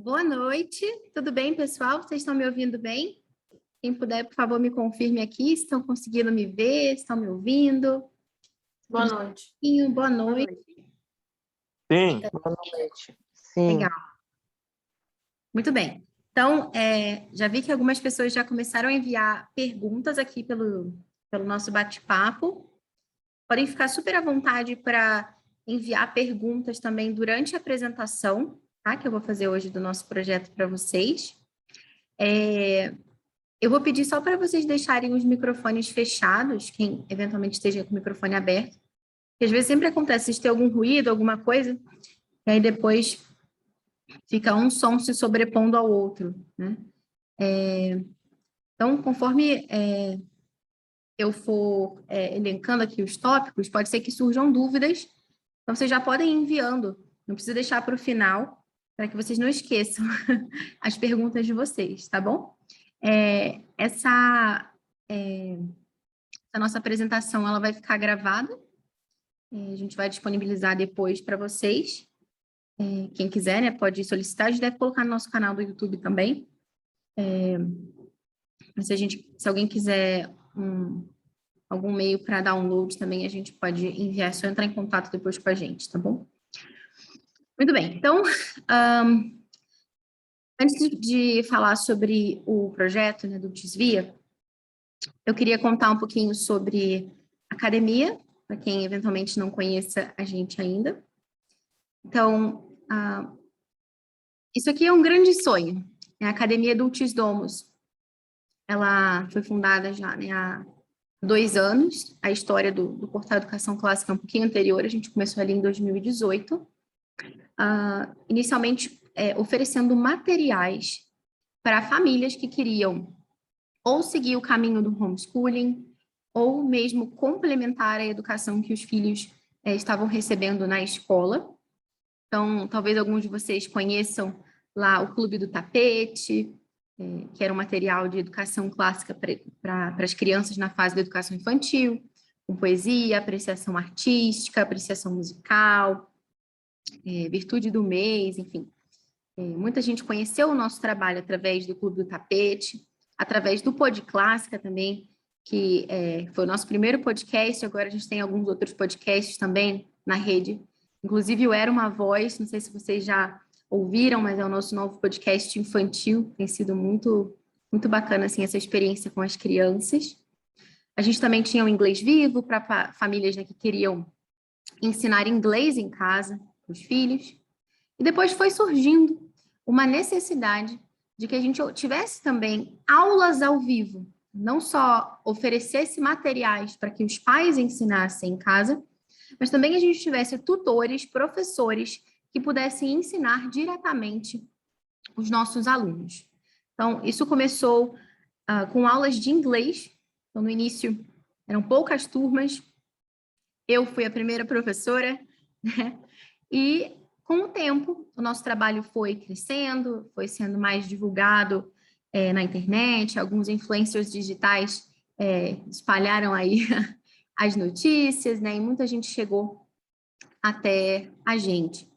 Boa noite, tudo bem, pessoal? Vocês estão me ouvindo bem? Quem puder, por favor, me confirme aqui se estão conseguindo me ver, se estão me ouvindo. Boa noite. Boa noite. Sim. Boa noite. Sim. Legal. Muito bem. Então, já vi que algumas pessoas já começaram a enviar perguntas aqui pelo nosso bate-papo. Podem ficar super à vontade para enviar perguntas também durante a apresentação, tá? Que eu vou fazer hoje do nosso projeto para vocês. Eu vou pedir só para vocês deixarem os microfones fechados, quem eventualmente esteja com o microfone aberto. Porque às vezes sempre acontece de ter algum ruído, alguma coisa, e aí depois fica um som se sobrepondo ao outro, né? Então, conforme eu for elencando aqui os tópicos, pode ser que surjam dúvidas, então vocês já podem ir enviando, não precisa deixar para o final, para que vocês não esqueçam as perguntas de vocês, tá bom? Essa nossa apresentação ela vai ficar gravada, a gente vai disponibilizar depois para vocês. Quem quiser, né, pode solicitar, a gente deve colocar no nosso canal do YouTube também. Se alguém quiser algum meio para download também, a gente pode enviar, é só entrar em contato depois com a gente, tá bom? Muito bem, então, antes de falar sobre o projeto, né, do Desvia, eu queria contar um pouquinho sobre a academia, para quem eventualmente não conheça a gente ainda. Então, isso aqui é um grande sonho. A Academia Dulcis Domus, ela foi fundada já, né, há 2 anos. A história do Portal Educação Clássica é um pouquinho anterior, a gente começou ali em 2018. Inicialmente oferecendo materiais para famílias que queriam ou seguir o caminho do homeschooling, ou mesmo complementar a educação que os filhos estavam recebendo na escola. Então, talvez alguns de vocês conheçam lá o Clube do Tapete, que era um material de educação clássica para as crianças na fase da educação infantil, com poesia, apreciação artística, apreciação musical, virtude do mês, enfim. Muita gente conheceu o nosso trabalho através do Clube do Tapete, através do Pod Clássica também, que foi o nosso primeiro podcast, agora a gente tem alguns outros podcasts também na rede. Inclusive o Era Uma Voz, não sei se vocês já ouviram, mas é o nosso novo podcast infantil, tem sido muito, muito bacana assim, essa experiência com as crianças. A gente também tinha o Inglês Vivo para famílias, né, que queriam ensinar inglês em casa para os filhos. E depois foi surgindo uma necessidade de que a gente tivesse também aulas ao vivo, não só oferecesse materiais para que os pais ensinassem em casa, mas também a gente tivesse tutores, professores que pudessem ensinar diretamente os nossos alunos. Então, isso começou com aulas de inglês. Então, no início, eram poucas turmas. Eu fui a primeira professora, né? E, com o tempo, o nosso trabalho foi crescendo, foi sendo mais divulgado na internet. Alguns influencers digitais espalharam aí as notícias, né? E muita gente chegou até a gente.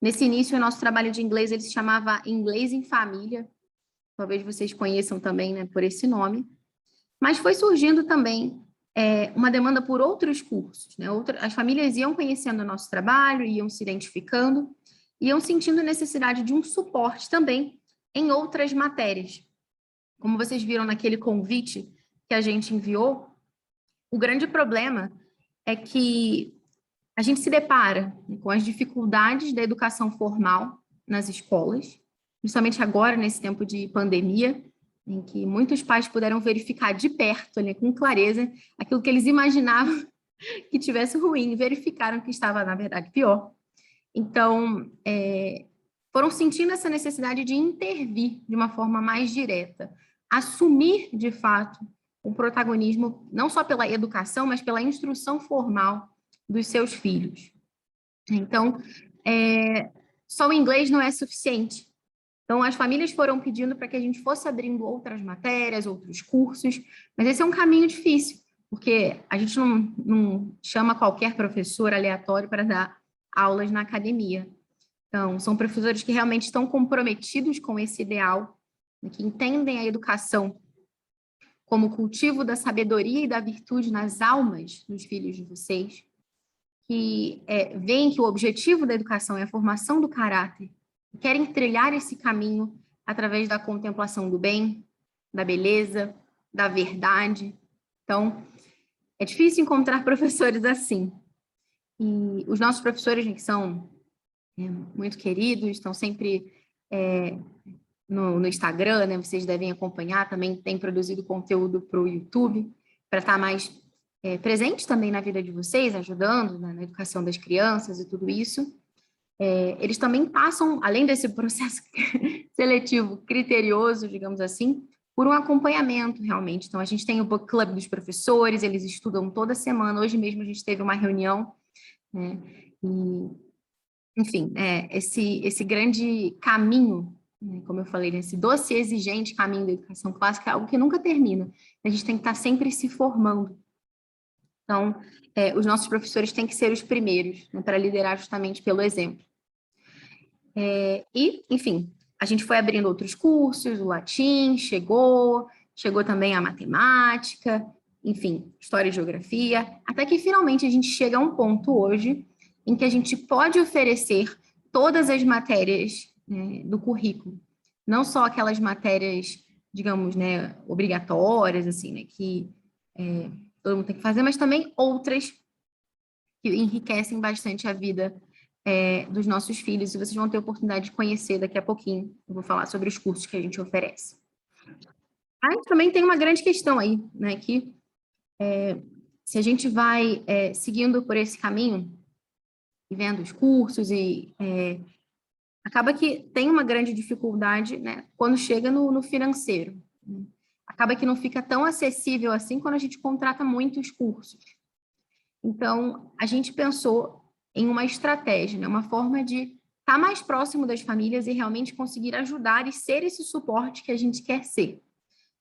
Nesse início, o nosso trabalho de inglês, ele se chamava Inglês em Família. Talvez vocês conheçam também, né, por esse nome. Mas foi surgindo também uma demanda por outros cursos, né? As famílias iam conhecendo o nosso trabalho, iam se identificando, iam sentindo necessidade de um suporte também em outras matérias. Como vocês viram naquele convite que a gente enviou, o grande problema é que a gente se depara, né, com as dificuldades da educação formal nas escolas, principalmente agora, nesse tempo de pandemia, em que muitos pais puderam verificar de perto, né, com clareza, aquilo que eles imaginavam que tivesse ruim, verificaram que estava, na verdade, pior. Então, foram sentindo essa necessidade de intervir de uma forma mais direta, assumir, de fato, o protagonismo, não só pela educação, mas pela instrução formal dos seus filhos. Então, só o inglês não é suficiente. Então, as famílias foram pedindo para que a gente fosse abrindo outras matérias, outros cursos, mas esse é um caminho difícil, porque a gente não chama qualquer professor aleatório para dar aulas na academia. Então, são professores que realmente estão comprometidos com esse ideal, né, que entendem a educação como cultivo da sabedoria e da virtude nas almas dos filhos de vocês, que veem que o objetivo da educação é a formação do caráter, querem trilhar esse caminho através da contemplação do bem, da beleza, da verdade. Então, é difícil encontrar professores assim. E os nossos professores, que são muito queridos, estão sempre no Instagram, né? Vocês devem acompanhar, também tem produzido conteúdo para o YouTube, para estar mais presente também na vida de vocês, ajudando, né, na educação das crianças e tudo isso. Eles também passam, além desse processo seletivo criterioso, digamos assim, por um acompanhamento, realmente. Então, a gente tem o Book Club dos professores, eles estudam toda semana. Hoje mesmo a gente teve uma reunião, né? E, enfim, esse grande caminho, né, como eu falei, esse doce e exigente caminho da educação clássica é algo que nunca termina. A gente tem que estar sempre se formando. Então, os nossos professores têm que ser os primeiros, né, para liderar justamente pelo exemplo. E, enfim, a gente foi abrindo outros cursos, o latim chegou também a matemática, enfim, história e geografia, até que finalmente a gente chega a um ponto hoje em que a gente pode oferecer todas as matérias, né, do currículo, não só aquelas matérias, digamos, né, obrigatórias, assim, né, que todo mundo tem que fazer, mas também outras que enriquecem bastante a vida dos nossos filhos, e vocês vão ter a oportunidade de conhecer daqui a pouquinho. Eu vou falar sobre os cursos que a gente oferece. Aí também tem uma grande questão aí, né, que se a gente vai seguindo por esse caminho, e vendo os cursos, acaba que tem uma grande dificuldade, né, quando chega no financeiro. Acaba que não fica tão acessível assim quando a gente contrata muitos cursos. Então, a gente pensou em uma estratégia, né? Uma forma de estar mais próximo das famílias e realmente conseguir ajudar e ser esse suporte que a gente quer ser.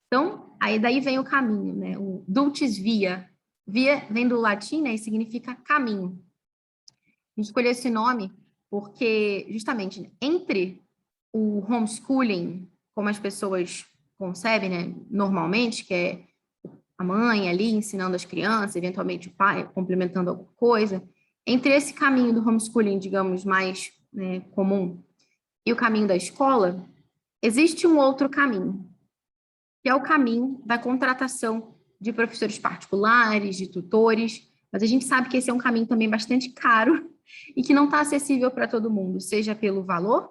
Então, aí daí vem o caminho, né? O Dulcis Via. Via vem do latim, né? E significa caminho. A gente escolheu esse nome porque, justamente, entre o homeschooling, como as pessoas concebem, né, normalmente, que é a mãe ali ensinando as crianças, eventualmente o pai complementando alguma coisa, entre esse caminho do homeschooling, digamos, mais, né, comum, e o caminho da escola, existe um outro caminho, que é o caminho da contratação de professores particulares, de tutores, mas a gente sabe que esse é um caminho também bastante caro e que não está acessível para todo mundo, seja pelo valor,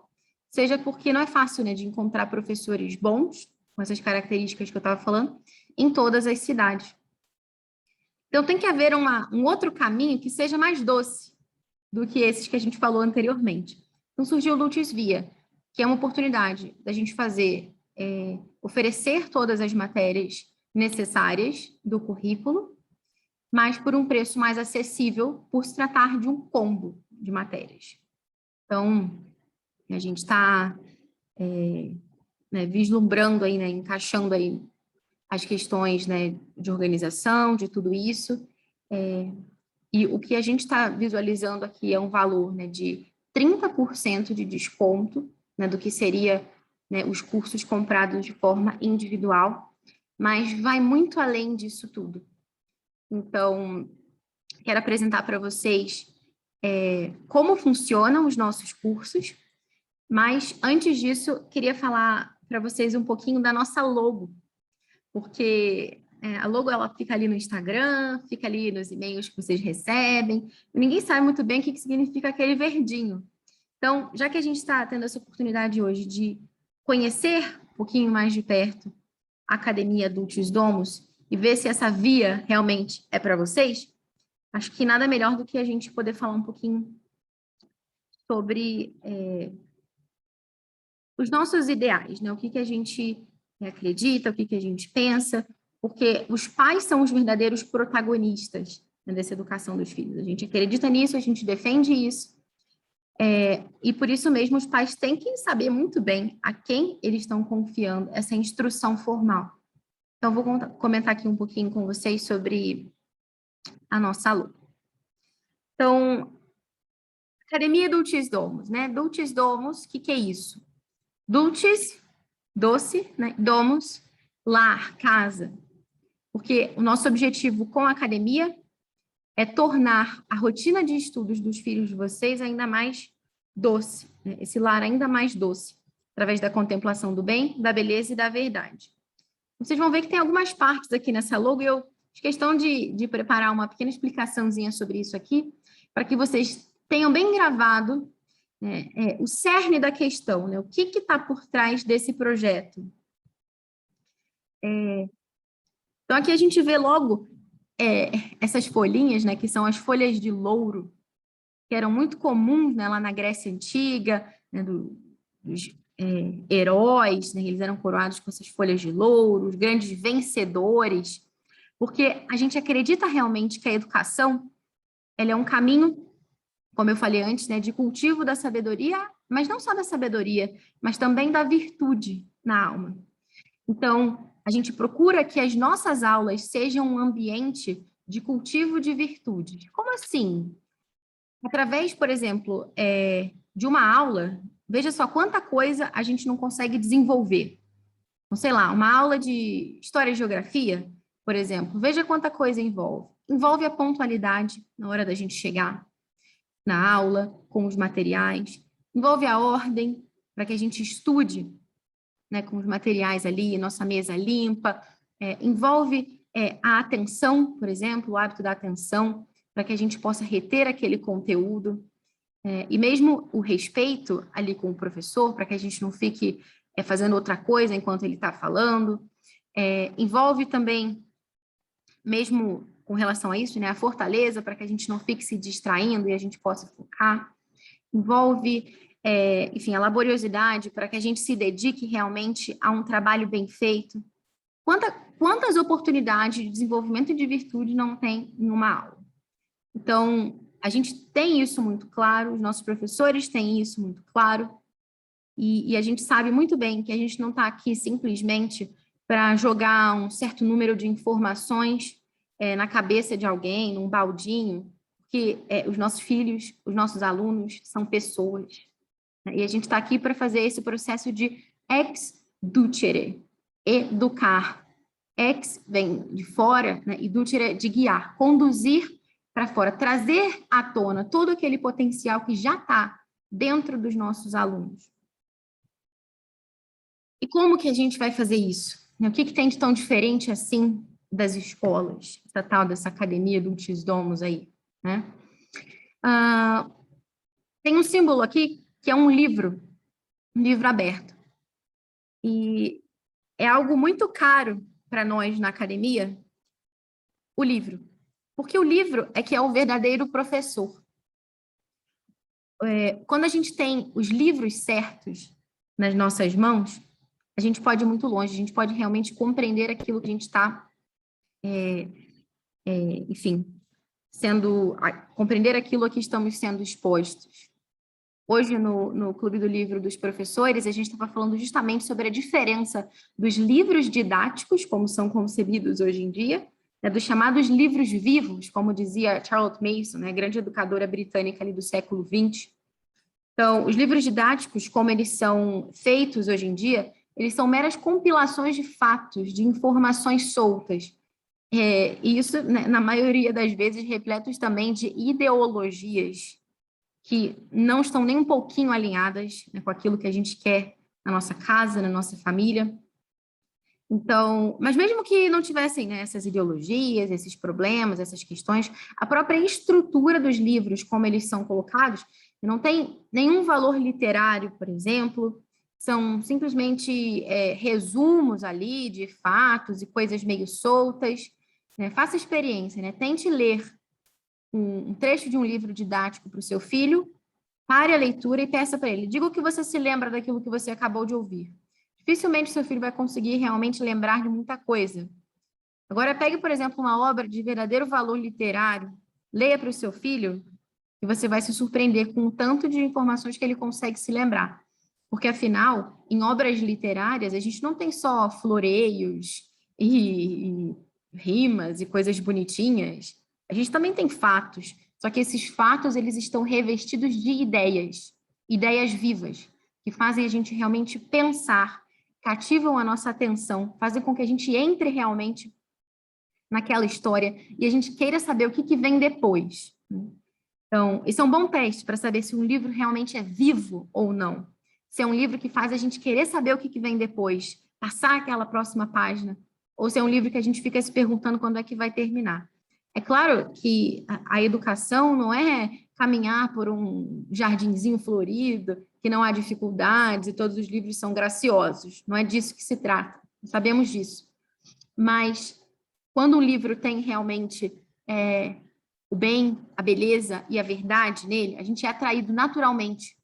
seja porque não é fácil, né, de encontrar professores bons, com essas características que eu estava falando, em todas as cidades. Então, tem que haver um outro caminho que seja mais doce do que esses que a gente falou anteriormente. Então, surgiu o Dulcis Via, que é uma oportunidade da gente oferecer todas as matérias necessárias do currículo, mas por um preço mais acessível, por se tratar de um combo de matérias. Então, a gente está vislumbrando aí, né, encaixando aí as questões, né, de organização, de tudo isso, e o que a gente está visualizando aqui é um valor, né, de 30% de desconto, né, do que seria, né, os cursos comprados de forma individual, mas vai muito além disso tudo. Então, quero apresentar para vocês como funcionam os nossos cursos, mas antes disso, queria falar para vocês um pouquinho da nossa logo, porque a logo ela fica ali no Instagram, fica ali nos e-mails que vocês recebem, e ninguém sabe muito bem o que significa aquele verdinho. Então, já que a gente está tendo essa oportunidade hoje de conhecer um pouquinho mais de perto a Academia Dulcis Domus e ver se essa via realmente é para vocês, acho que nada melhor do que a gente poder falar um pouquinho sobre os nossos ideais, né? O que a gente acredita, o que a gente pensa, porque os pais são os verdadeiros protagonistas, né, dessa educação dos filhos. A gente acredita nisso, a gente defende isso, e por isso mesmo os pais têm que saber muito bem a quem eles estão confiando essa instrução formal. Então, vou comentar aqui um pouquinho com vocês sobre a nossa aluna. Então, Academia Dulcis Domus, né? Dulcis Domus, o que é isso? Dulcis, doce, né? Domus, lar, casa. Porque o nosso objetivo com a academia é tornar a rotina de estudos dos filhos de vocês ainda mais doce, né? Esse lar ainda mais doce, através da contemplação do bem, da beleza e da verdade. Vocês vão ver que tem algumas partes aqui nessa logo, e eu fiz questão de preparar uma pequena explicaçãozinha sobre isso aqui, para que vocês tenham bem gravado, né, o cerne da questão, né? O que está por trás desse projeto. Então, aqui a gente vê logo essas folhinhas, né, que são as folhas de louro, que eram muito comuns, né, lá na Grécia Antiga, né, dos heróis, né, eles eram coroados com essas folhas de louro, os grandes vencedores, porque a gente acredita realmente que a educação ela é um caminho, como eu falei antes, né, de cultivo da sabedoria, mas não só da sabedoria, mas também da virtude na alma. Então, a gente procura que as nossas aulas sejam um ambiente de cultivo de virtudes. Como assim? Através, por exemplo, de uma aula, veja só quanta coisa a gente não consegue desenvolver. Então, sei lá, uma aula de História e Geografia, por exemplo, veja quanta coisa envolve. Envolve a pontualidade na hora da gente chegar na aula, com os materiais, envolve a ordem, para que a gente estude, né, com os materiais ali, nossa mesa limpa, envolve a atenção, por exemplo, o hábito da atenção, para que a gente possa reter aquele conteúdo, e mesmo o respeito ali com o professor, para que a gente não fique fazendo outra coisa enquanto ele está falando, envolve também, mesmo com relação a isso, né, a fortaleza, para que a gente não fique se distraindo e a gente possa focar, envolve, enfim, a laboriosidade, para que a gente se dedique realmente a um trabalho bem feito. Quantas oportunidades de desenvolvimento de virtude não tem em uma aula? Então, a gente tem isso muito claro, os nossos professores têm isso muito claro, e a gente sabe muito bem que a gente não está aqui simplesmente para jogar um certo número de informações na cabeça de alguém, num baldinho, porque os nossos filhos, os nossos alunos são pessoas, né? E a gente está aqui para fazer esse processo de ex ducere, educar. Ex vem de fora, né? E ducere de guiar, conduzir para fora, trazer à tona todo aquele potencial que já está dentro dos nossos alunos. E como que a gente vai fazer isso? O que tem de tão diferente assim das escolas, essa tal dessa academia Dulcis Domus aí, né? Tem um símbolo aqui que é um livro aberto. E é algo muito caro para nós na academia, o livro. Porque o livro é que é o verdadeiro professor. Quando a gente tem os livros certos nas nossas mãos, a gente pode ir muito longe, a gente pode realmente compreender aquilo que a gente está, enfim, compreender aquilo a que estamos sendo expostos. Hoje, no Clube do Livro dos Professores, a gente estava falando justamente sobre a diferença dos livros didáticos, como são concebidos hoje em dia, né, dos chamados livros vivos, como dizia Charlotte Mason, né, grande educadora britânica ali do século XX. Então, os livros didáticos, como eles são feitos hoje em dia, eles são meras compilações de fatos, de informações soltas. E isso, né, na maioria das vezes, repletos também de ideologias que não estão nem um pouquinho alinhadas, né, com aquilo que a gente quer na nossa casa, na nossa família. Então, mas mesmo que não tivessem, né, essas ideologias, esses problemas, essas questões, a própria estrutura dos livros, como eles são colocados, não tem nenhum valor literário, por exemplo, são simplesmente resumos ali de fatos e coisas meio soltas, né? Faça experiência, né? Tente ler um trecho de um livro didático para o seu filho, pare a leitura e peça para ele, diga o que você se lembra daquilo que você acabou de ouvir. Dificilmente seu filho vai conseguir realmente lembrar de muita coisa. Agora, pegue, por exemplo, uma obra de verdadeiro valor literário, leia para o seu filho, e você vai se surpreender com o tanto de informações que ele consegue se lembrar. Porque, afinal, em obras literárias, a gente não tem só floreios e rimas e coisas bonitinhas. A gente também tem fatos, Só que esses fatos, eles estão revestidos de ideias, ideias vivas, que fazem a gente realmente pensar, cativam a nossa atenção, fazem com que a gente entre realmente naquela história e a gente queira saber o que vem depois. Então, isso é um bom teste para saber se um livro realmente é vivo ou não. Se é um livro que faz a gente querer saber o que vem depois, passar aquela próxima página, ou se é um livro que a gente fica se perguntando quando é que vai terminar. É claro que a educação não é caminhar por um jardinzinho florido, que não há dificuldades e todos os livros são graciosos. Não é disso que se trata, sabemos disso. Mas quando um livro tem realmente o bem, a beleza e a verdade nele, a gente é atraído naturalmente.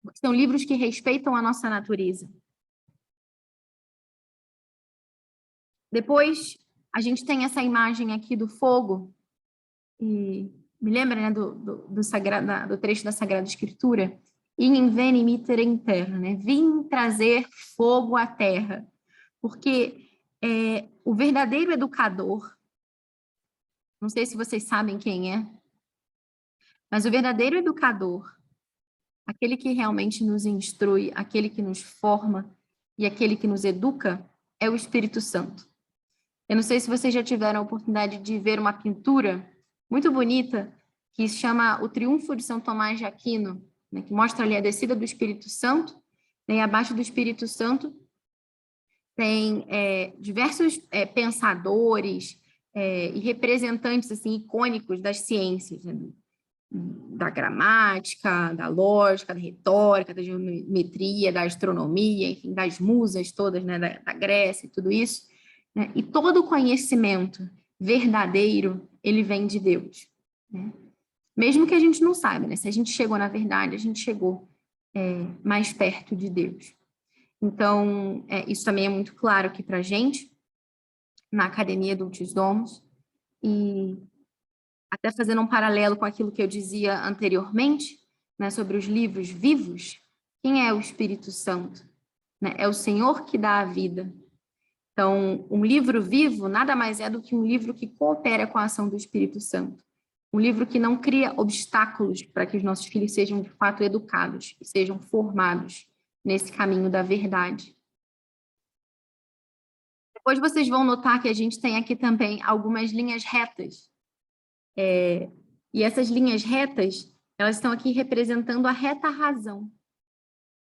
Porque são livros que respeitam a nossa natureza. Depois, a gente tem essa imagem aqui do fogo, e me lembra, né, do trecho da Sagrada Escritura? In veni mittere in terra, né? Vim trazer fogo à terra. Porque o verdadeiro educador, não sei se vocês sabem quem é, mas o verdadeiro educador, aquele que realmente nos instrui, aquele que nos forma e aquele que nos educa, é o Espírito Santo. Eu não sei se vocês já tiveram a oportunidade de ver uma pintura muito bonita que se chama O Triunfo de São Tomás de Aquino, né, que mostra ali a descida do Espírito Santo, né, e abaixo do Espírito Santo tem diversos pensadores e representantes assim, icônicos das ciências, né, da gramática, da lógica, da retórica, da geometria, da astronomia, enfim, das musas todas, né, da Grécia e tudo isso. Né? E todo o conhecimento verdadeiro, ele vem de Deus. Né? Mesmo que a gente não saiba, né? Se a gente chegou na verdade, a gente chegou mais perto de Deus. Então, isso também é muito claro aqui para a gente, na Academia Dulcis Domus, e até fazendo um paralelo com aquilo que eu dizia anteriormente, né, sobre os livros vivos, quem é o Espírito Santo? Né? É o Senhor que dá a vida. Então, um livro vivo nada mais é do que um livro que coopera com a ação do Espírito Santo. Um livro que não cria obstáculos para que os nossos filhos sejam, de fato, educados e sejam formados nesse caminho da verdade. Depois vocês vão notar que a gente tem aqui também algumas linhas retas. E essas linhas retas, elas estão aqui representando a reta razão.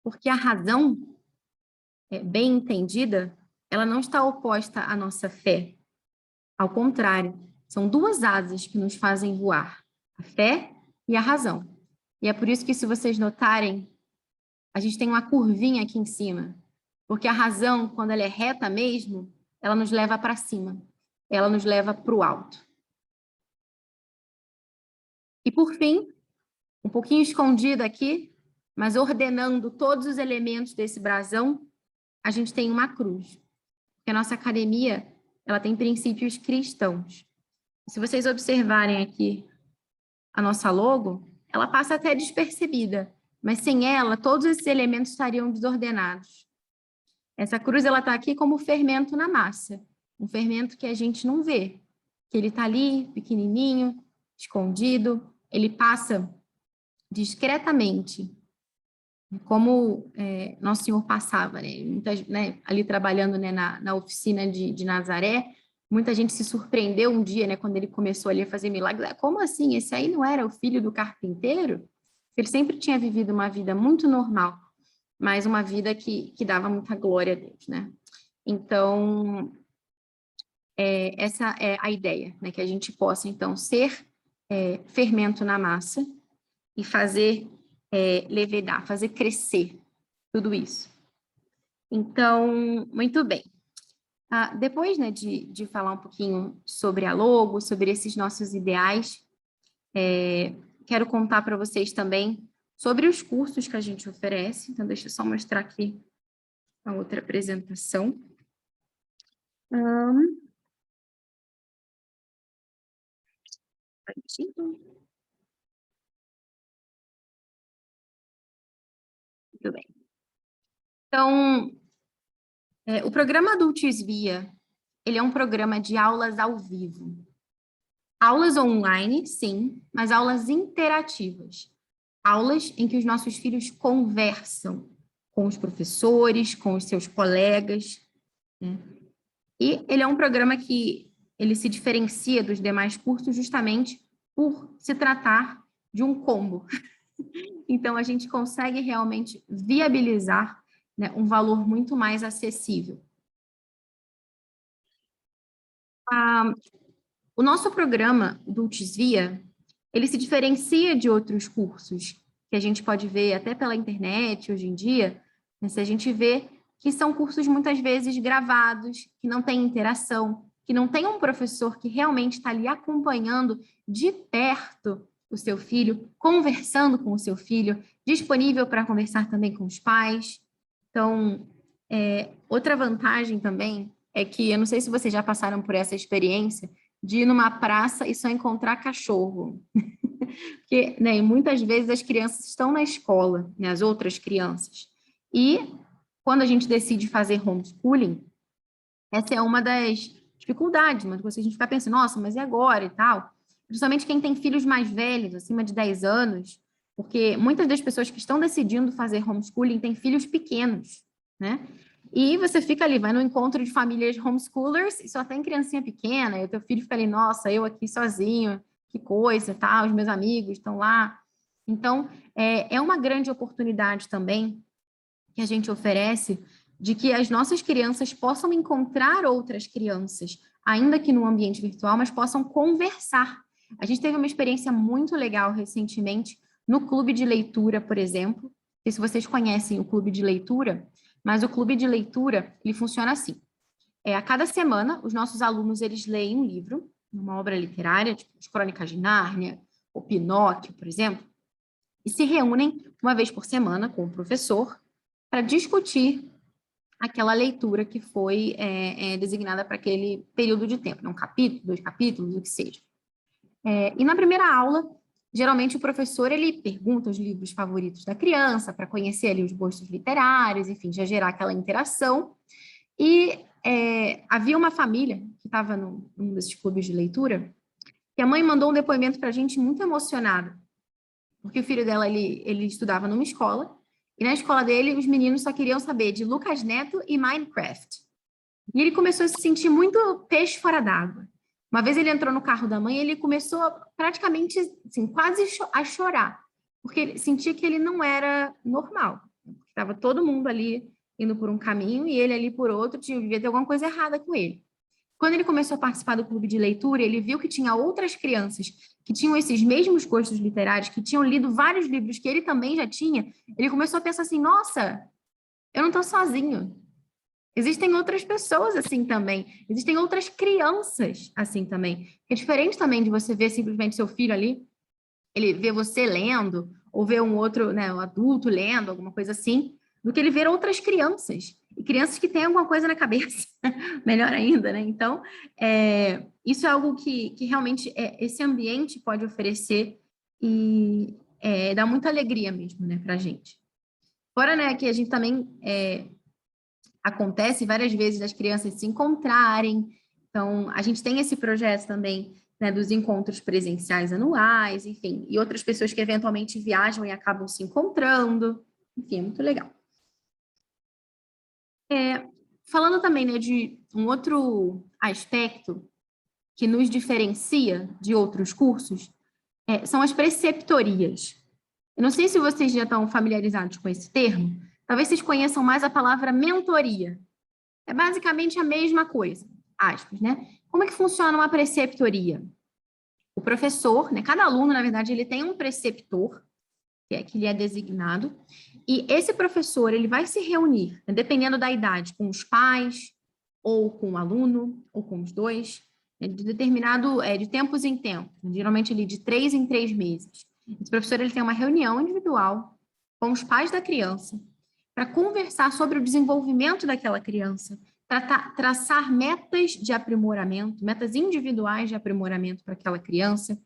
Porque a razão, bem entendida, ela não está oposta à nossa fé. Ao contrário, são duas asas que nos fazem voar, a fé e a razão. E é por isso que, se vocês notarem, a gente tem uma curvinha aqui em cima. Porque a razão, quando ela é reta mesmo, ela nos leva para cima. Ela nos leva para o alto. E, por fim, um pouquinho escondido aqui, mas ordenando todos os elementos desse brasão, a gente tem uma cruz. Porque a nossa academia, ela tem princípios cristãos. Se vocês observarem aqui a nossa logo, ela passa até despercebida, mas sem ela, todos esses elementos estariam desordenados. Essa cruz, ela está aqui como fermento na massa, um fermento que a gente não vê, que ele está ali, pequenininho, escondido, ele passa discretamente, como Nosso Senhor passava, né, ali trabalhando, né, na oficina de Nazaré. Muita gente se surpreendeu um dia, né, quando ele começou ali a fazer milagres. Como assim? Esse aí não era o filho do carpinteiro? Ele sempre tinha vivido uma vida muito normal, mas uma vida que dava muita glória a Deus, né? Então, essa é a ideia, né, que a gente possa, então, ser fermento na massa e fazer levedar, fazer crescer tudo isso. Então, muito bem. Depois, né, de falar um pouquinho sobre a logo, sobre esses nossos ideais, quero contar para vocês também sobre os cursos que a gente oferece. Então, deixa eu só mostrar aqui a outra apresentação. Muito bem. Então, o programa Adultos Via, ele é um programa de aulas ao vivo. Aulas online, sim, mas aulas interativas. Aulas em que os nossos filhos conversam com os professores, com os seus colegas, né? E ele é um programa que ele se diferencia dos demais cursos justamente por se tratar de um combo. Então, a gente consegue realmente viabilizar, né, um valor muito mais acessível. O nosso programa Dulcisvia, ele se diferencia de outros cursos que a gente pode ver até pela internet hoje em dia, né, se a gente vê que são cursos muitas vezes gravados, que não tem interação, que não tem um professor que realmente está ali acompanhando de perto o seu filho, conversando com o seu filho, disponível para conversar também com os pais. Então, outra vantagem também é que, eu não sei se vocês já passaram por essa experiência, de ir numa praça e só encontrar cachorro. Porque, né, muitas vezes as crianças estão na escola, né, as outras crianças. E quando a gente decide fazer homeschooling, essa é uma das dificuldades, mas você a gente fica pensando, nossa, mas e agora e tal? Principalmente quem tem filhos mais velhos, acima de 10 anos, porque muitas das pessoas que estão decidindo fazer homeschooling têm filhos pequenos, né? E você fica ali, vai no encontro de famílias homeschoolers e só tem criancinha pequena, e o teu filho fica ali, nossa, eu aqui sozinho, que coisa, tá? Os meus amigos estão lá. Então, é uma grande oportunidade também que a gente oferece de que as nossas crianças possam encontrar outras crianças, ainda que no ambiente virtual, mas possam conversar. A gente teve uma experiência muito legal recentemente no clube de leitura, por exemplo. Não sei se vocês conhecem o clube de leitura, mas o clube de leitura, ele funciona assim. A cada semana, os nossos alunos, eles leem um livro, uma obra literária, tipo as Crônicas de Nárnia, ou Pinóquio, por exemplo, e se reúnem uma vez por semana com o professor para discutir aquela leitura que foi designada para aquele período de tempo, né? Um capítulo, 2 capítulos, o que seja. E na primeira aula, geralmente o professor ele pergunta os livros favoritos da criança para conhecer ali os gostos literários, enfim, já gerar aquela interação. E havia uma família que estava num desses clubes de leitura, que a mãe mandou um depoimento para a gente muito emocionada, porque o filho dela ele estudava numa escola, e na escola dele os meninos só queriam saber de Lucas Neto e Minecraft. E ele começou a se sentir muito peixe fora d'água. Uma vez ele entrou no carro da mãe e ele começou praticamente, assim, quase a chorar, porque ele sentia que ele não era normal. Estava todo mundo ali indo por um caminho e ele ali por outro, devia ter alguma coisa errada com ele. Quando ele começou a participar do clube de leitura, ele viu que tinha outras crianças que tinham esses mesmos gostos literários, que tinham lido vários livros que ele também já tinha. Ele começou a pensar assim, nossa, eu não estou sozinho. Existem outras pessoas assim também. Existem outras crianças assim também. É diferente também de você ver simplesmente seu filho ali, ele vê você lendo, ou ver um outro, né, um adulto lendo, alguma coisa assim, do que ele ver outras crianças. E crianças que têm alguma coisa na cabeça. Melhor ainda, né? Então, isso é algo que realmente esse ambiente pode oferecer e dá muita alegria mesmo, né, pra gente. Fora, né, que a gente também acontece várias vezes das crianças se encontrarem. Então, a gente tem esse projeto também, né, dos encontros presenciais anuais, enfim, e outras pessoas que eventualmente viajam e acabam se encontrando. Enfim, é muito legal. Falando também, né, de um outro aspecto que nos diferencia de outros cursos, são as preceptorias. Eu não sei se vocês já estão familiarizados com esse termo, talvez vocês conheçam mais a palavra mentoria. É basicamente a mesma coisa, aspas, né? Como é que funciona uma preceptoria? O professor, né, cada aluno, na verdade, ele tem um preceptor, que ele é designado, e esse professor, ele vai se reunir, né, dependendo da idade, com os pais, ou com o aluno, ou com os dois, né, de tempos em tempos, geralmente ali de 3 em 3 meses. Esse professor, ele tem uma reunião individual com os pais da criança, para conversar sobre o desenvolvimento daquela criança, traçar metas de aprimoramento, metas individuais de aprimoramento para aquela criança,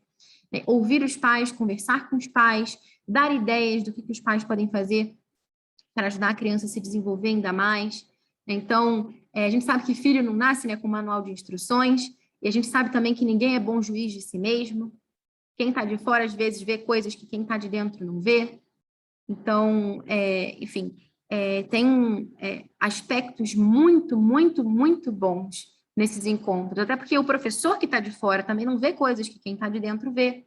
né? Ouvir os pais, conversar com os pais, dar ideias do que os pais podem fazer para ajudar a criança a se desenvolver ainda mais. Então, a gente sabe que filho não nasce, né, com manual de instruções, E a gente sabe também que ninguém é bom juiz de si mesmo. Quem está de fora, às vezes, vê coisas que quem está de dentro não vê. Então, enfim, tem aspectos muito, muito, muito bons nesses encontros. Até porque o professor que está de fora também não vê coisas que quem está de dentro vê.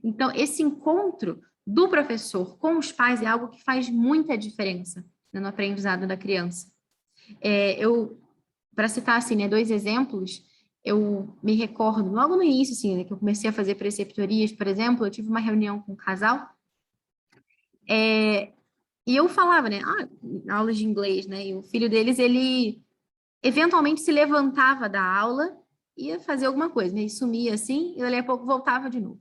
Então, esse encontro do professor com os pais é algo que faz muita diferença, né, no aprendizado da criança. Para citar assim, né, 2 exemplos, eu me recordo, logo no início, assim, né, que eu comecei a fazer preceptorias, por exemplo, eu tive uma reunião com um casal, e eu falava, né, aulas de inglês, né, e o filho deles, ele eventualmente se levantava da aula, ia fazer alguma coisa, né, e sumia assim, e dali a pouco voltava de novo.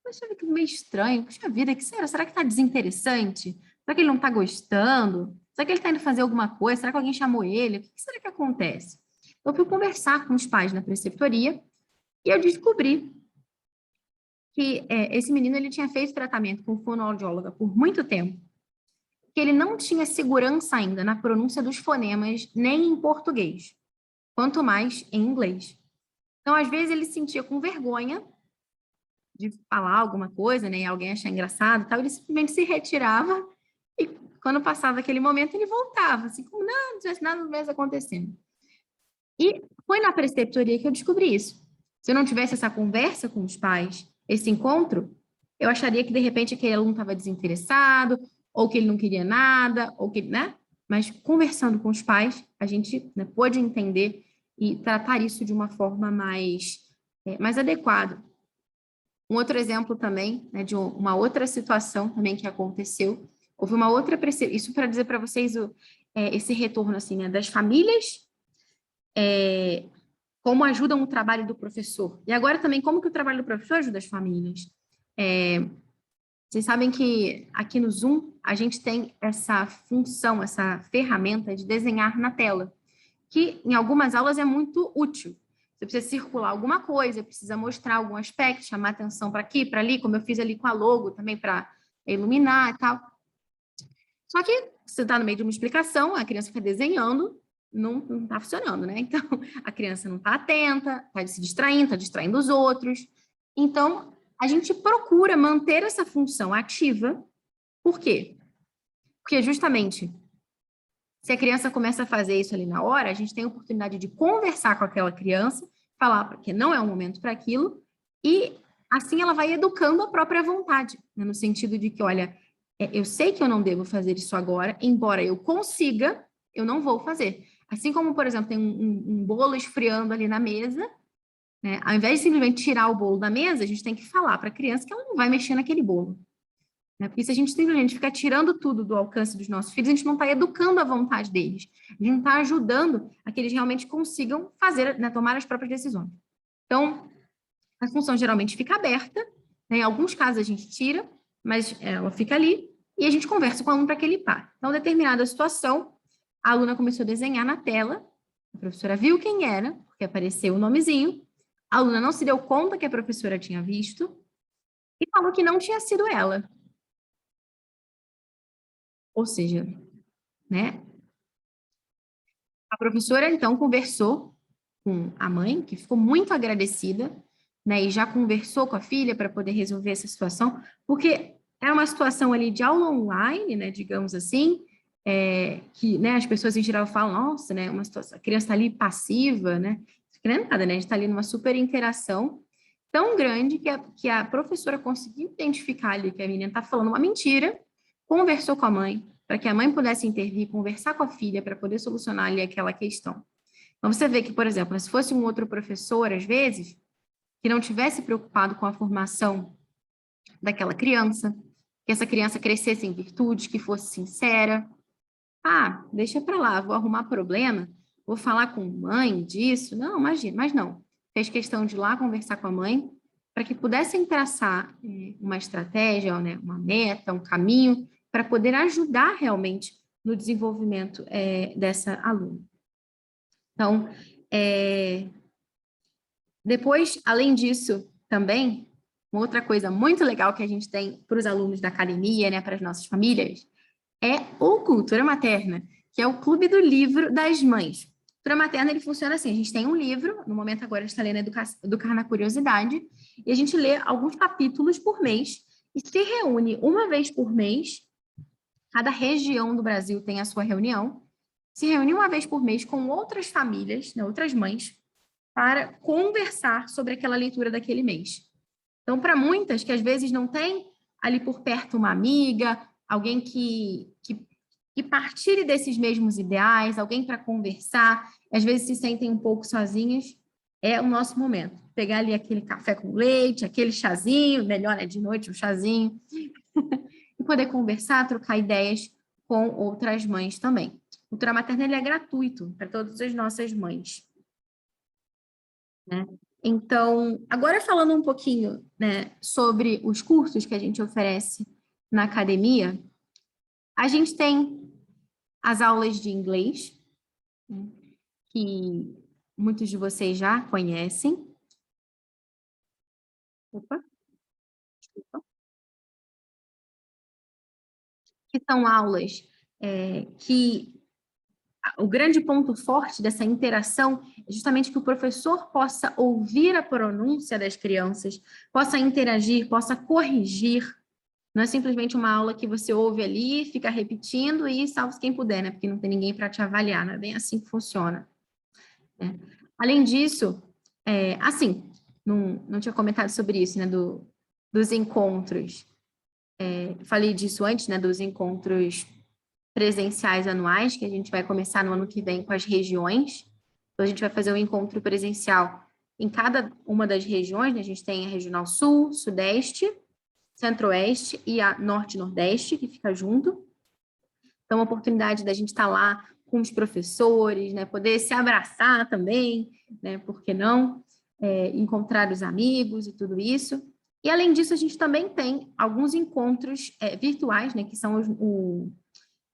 Eu achava que meio estranho, puxa vida, que será que tá desinteressante? Será que ele não tá gostando? Será que ele tá indo fazer alguma coisa? Será que alguém chamou ele? O que será que acontece? Eu fui conversar com os pais na preceptoria e eu descobri que esse menino ele tinha feito tratamento com fonoaudióloga por muito tempo, que ele não tinha segurança ainda na pronúncia dos fonemas, nem em português, quanto mais em inglês. Então, às vezes, ele se sentia com vergonha de falar alguma coisa, né, e alguém achar engraçado, tal, ele simplesmente se retirava e quando passava aquele momento ele voltava, assim, como não tivesse nada mesmo acontecendo. E foi na preceptoria que eu descobri isso. Se eu não tivesse essa conversa com os pais, esse encontro, eu acharia que de repente aquele aluno estava desinteressado, ou que ele não queria nada, ou que, né? Mas conversando com os pais, a gente, né, pôde entender e tratar isso de uma forma mais adequada. Um outro exemplo também, né, de uma outra situação também que aconteceu, houve uma outra, isso para dizer para vocês esse retorno, assim, né, das famílias, como ajudam o trabalho do professor. E agora também, como que o trabalho do professor ajuda as famílias. Vocês sabem que aqui no Zoom, a gente tem essa função, essa ferramenta de desenhar na tela, que em algumas aulas é muito útil. Você precisa circular alguma coisa, precisa mostrar algum aspecto, chamar atenção para aqui, para ali, como eu fiz ali com a logo também para iluminar e tal. Só que você está no meio de uma explicação, a criança fica desenhando, não está funcionando, né? Então, a criança não está atenta, está se distraindo, está distraindo os outros. Então, a gente procura manter essa função ativa. Por quê? Porque justamente se a criança começa a fazer isso ali na hora, a gente tem a oportunidade de conversar com aquela criança, falar que não é o momento para aquilo, e assim ela vai educando a própria vontade, né? No sentido de que, olha, eu sei que eu não devo fazer isso agora, embora eu consiga, eu não vou fazer. Assim como, por exemplo, tem um bolo esfriando ali na mesa, né? Ao invés de simplesmente tirar o bolo da mesa, a gente tem que falar para a criança que ela não vai mexer naquele bolo. Porque se a gente simplesmente ficar tirando tudo do alcance dos nossos filhos, a gente não está educando a vontade deles. A gente não está ajudando a que eles realmente consigam fazer, né, tomar as próprias decisões. Então, a função geralmente fica aberta, né? Em alguns casos a gente tira, mas ela fica ali e a gente conversa com o aluno para que ele pare. Então, determinada situação, a aluna começou a desenhar na tela, a professora viu quem era, porque apareceu o nomezinho, a aluna não se deu conta que a professora tinha visto e falou que não tinha sido ela. Ou seja, né? A professora, então, conversou com a mãe, que ficou muito agradecida, né? E já conversou com a filha para poder resolver essa situação, porque era uma situação ali de aula online, né? Digamos assim, que, né, as pessoas em geral falam, nossa, né? Uma situação, a criança está ali passiva, né? Isso não é nada, né? A gente está ali numa super interação tão grande que a professora conseguiu identificar ali que a menina está falando uma mentira, conversou com a mãe, para que a mãe pudesse intervir, conversar com a filha para poder solucionar ali aquela questão. Então, você vê que, por exemplo, se fosse um outro professor, às vezes, que não tivesse preocupado com a formação daquela criança, que essa criança crescesse em virtudes, que fosse sincera. Deixa para lá, vou arrumar problema, vou falar com mãe disso. Não, imagina, mas não. Fez questão de ir lá conversar com a mãe para que pudessem traçar uma estratégia, né, uma meta, um caminho, para poder ajudar realmente no desenvolvimento dessa aluna. Então, depois, além disso, também, uma outra coisa muito legal que a gente tem para os alunos da academia, né, para as nossas famílias, é o Cultura Materna, que é o Clube do Livro das Mães. Cultura materna, ele funciona assim, a gente tem um livro, no momento agora a gente está lendo Educar na Curiosidade, e a gente lê alguns capítulos por mês, e se reúne uma vez por mês, cada região do Brasil tem a sua reunião, se reúne uma vez por mês com outras famílias, né, outras mães, para conversar sobre aquela leitura daquele mês. Então, para muitas que às vezes não tem ali por perto uma amiga, alguém que partilhe desses mesmos ideais, alguém para conversar, às vezes se sentem um pouco sozinhas, é o nosso momento. Pegar ali aquele café com leite, aquele chazinho, melhor é de noite um chazinho, e poder conversar, trocar ideias com outras mães também. Cultura materna ele é gratuito para todas as nossas mães, né? Então, agora falando um pouquinho, né, sobre os cursos que a gente oferece na academia, a gente tem as aulas de inglês, né, que muitos de vocês já conhecem. Opa, desculpa. Que são aulas que o grande ponto forte dessa interação é justamente que o professor possa ouvir a pronúncia das crianças, possa interagir, possa corrigir. Não é simplesmente uma aula que você ouve ali, fica repetindo e salve quem puder, né? Porque não tem ninguém para te avaliar, não é bem assim que funciona, né? Além disso, assim, não tinha comentado sobre isso, né? Dos encontros. Falei disso antes, né? Dos encontros presenciais anuais, que a gente vai começar no ano que vem com as regiões. Então, a gente vai fazer um encontro presencial em cada uma das regiões, né? A gente tem a Regional Sul, Sudeste, Centro-Oeste e a Norte e Nordeste, que fica junto. Então, a oportunidade da gente estar lá com os professores, né? Poder se abraçar também, né? Por que não? Encontrar os amigos e tudo isso. E, além disso, a gente também tem alguns encontros virtuais, né? Que são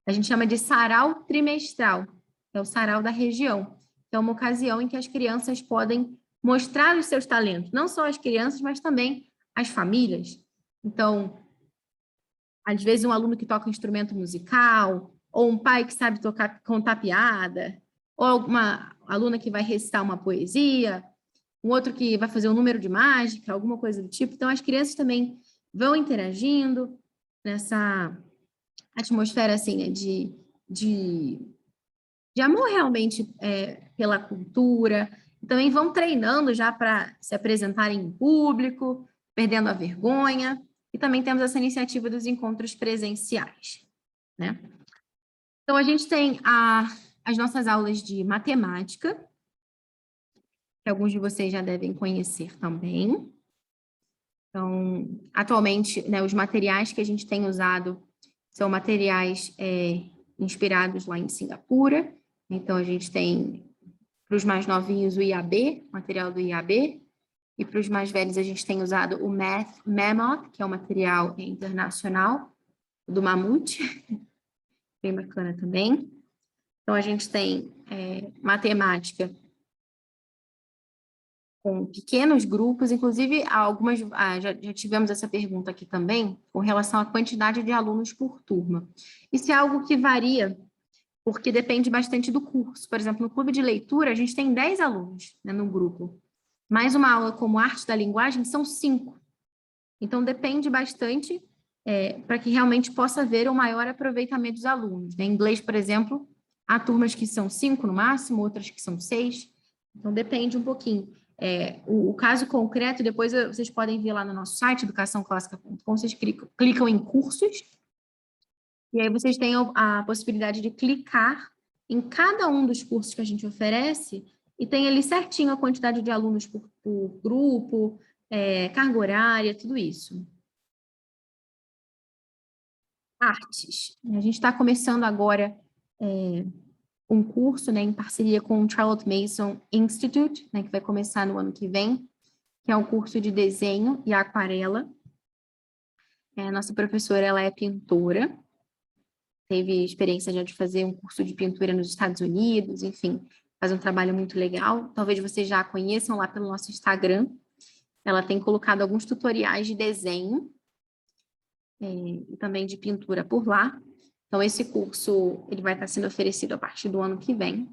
a gente chama de sarau trimestral, é o sarau da região. É uma ocasião em que as crianças podem mostrar os seus talentos, não só as crianças, mas também as famílias. Então, às vezes um aluno que toca um instrumento musical, ou um pai que sabe contar piada, ou uma aluna que vai recitar uma poesia, um outro que vai fazer um número de mágica, alguma coisa do tipo. Então, as crianças também vão interagindo nessa atmosfera assim, né, de amor realmente pela cultura. Também vão treinando já para se apresentarem em público, perdendo a vergonha. E também temos essa iniciativa dos encontros presenciais, né? Então, a gente tem as nossas aulas de matemática, que alguns de vocês já devem conhecer também. Então, atualmente, né, os materiais que a gente tem usado são materiais inspirados lá em Singapura. Então, a gente tem, para os mais novinhos, o IAB, material do IAB, e para os mais velhos a gente tem usado o Math Mammoth, que é um material internacional, do Mamute, bem bacana também. Então, a gente tem matemática com pequenos grupos, inclusive algumas, já tivemos essa pergunta aqui também, com relação à quantidade de alunos por turma. Isso é algo que varia, porque depende bastante do curso. Por exemplo, no clube de leitura, a gente tem 10 alunos, né, no grupo. Mais uma aula como arte da linguagem são 5. Então, depende bastante para que realmente possa haver um maior aproveitamento dos alunos, né? Em inglês, por exemplo, há turmas que são 5 no máximo, outras que são 6. Então, depende um pouquinho. O caso concreto, depois vocês podem ver lá no nosso site, educaçãoclássica.com, vocês clicam em cursos, e aí vocês têm a possibilidade de clicar em cada um dos cursos que a gente oferece, e tem ali certinho a quantidade de alunos por grupo, carga horária, tudo isso. Artes. A gente está começando agora um curso, né, em parceria com o Charlotte Mason Institute, né, que vai começar no ano que vem, que é um curso de desenho e aquarela. A nossa professora, ela é pintora, teve experiência já de fazer um curso de pintura nos Estados Unidos, enfim, faz um trabalho muito legal. Talvez vocês já a conheçam lá pelo nosso Instagram. Ela tem colocado alguns tutoriais de desenho e também de pintura por lá. Então, esse curso ele vai estar sendo oferecido a partir do ano que vem.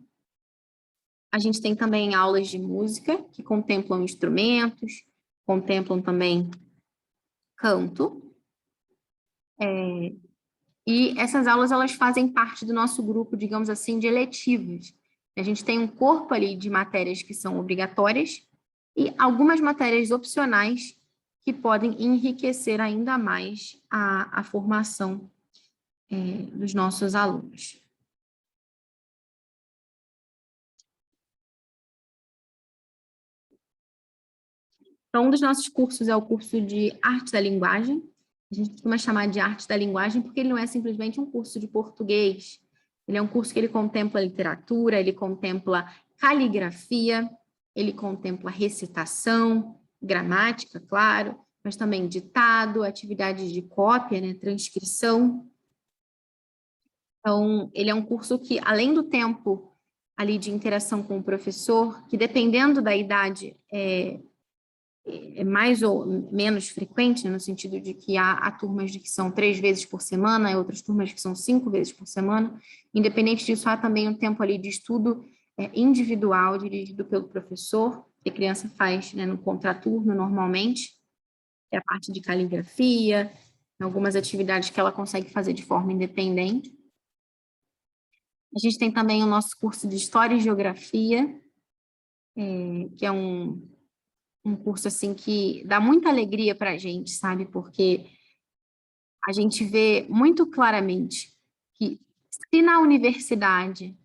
A gente tem também aulas de música, que contemplam instrumentos, contemplam também canto. E essas aulas, elas fazem parte do nosso grupo, digamos assim, de eletivos. A gente tem um corpo ali de matérias que são obrigatórias e algumas matérias opcionais que podem enriquecer ainda mais a formação dos nossos alunos. Então, um dos nossos cursos é o curso de Arte da Linguagem. A gente costuma chamar de Arte da Linguagem porque ele não é simplesmente um curso de português. Ele é um curso que ele contempla literatura, ele contempla caligrafia, ele contempla recitação, gramática, claro, mas também ditado, atividades de cópia, né, transcrição. Então, ele é um curso que, além do tempo ali de interação com o professor, que dependendo da idade é mais ou menos frequente, né, no sentido de que há turmas de que são 3 vezes por semana, e outras turmas que são 5 vezes por semana. Independente disso, há também um tempo ali de estudo individual, dirigido pelo professor, que a criança faz, né, no contraturno, normalmente, que é a parte de caligrafia, algumas atividades que ela consegue fazer de forma independente. A gente tem também o nosso curso de História e Geografia, que é um curso, assim, que dá muita alegria para a gente, sabe? Porque a gente vê muito claramente que se na universidade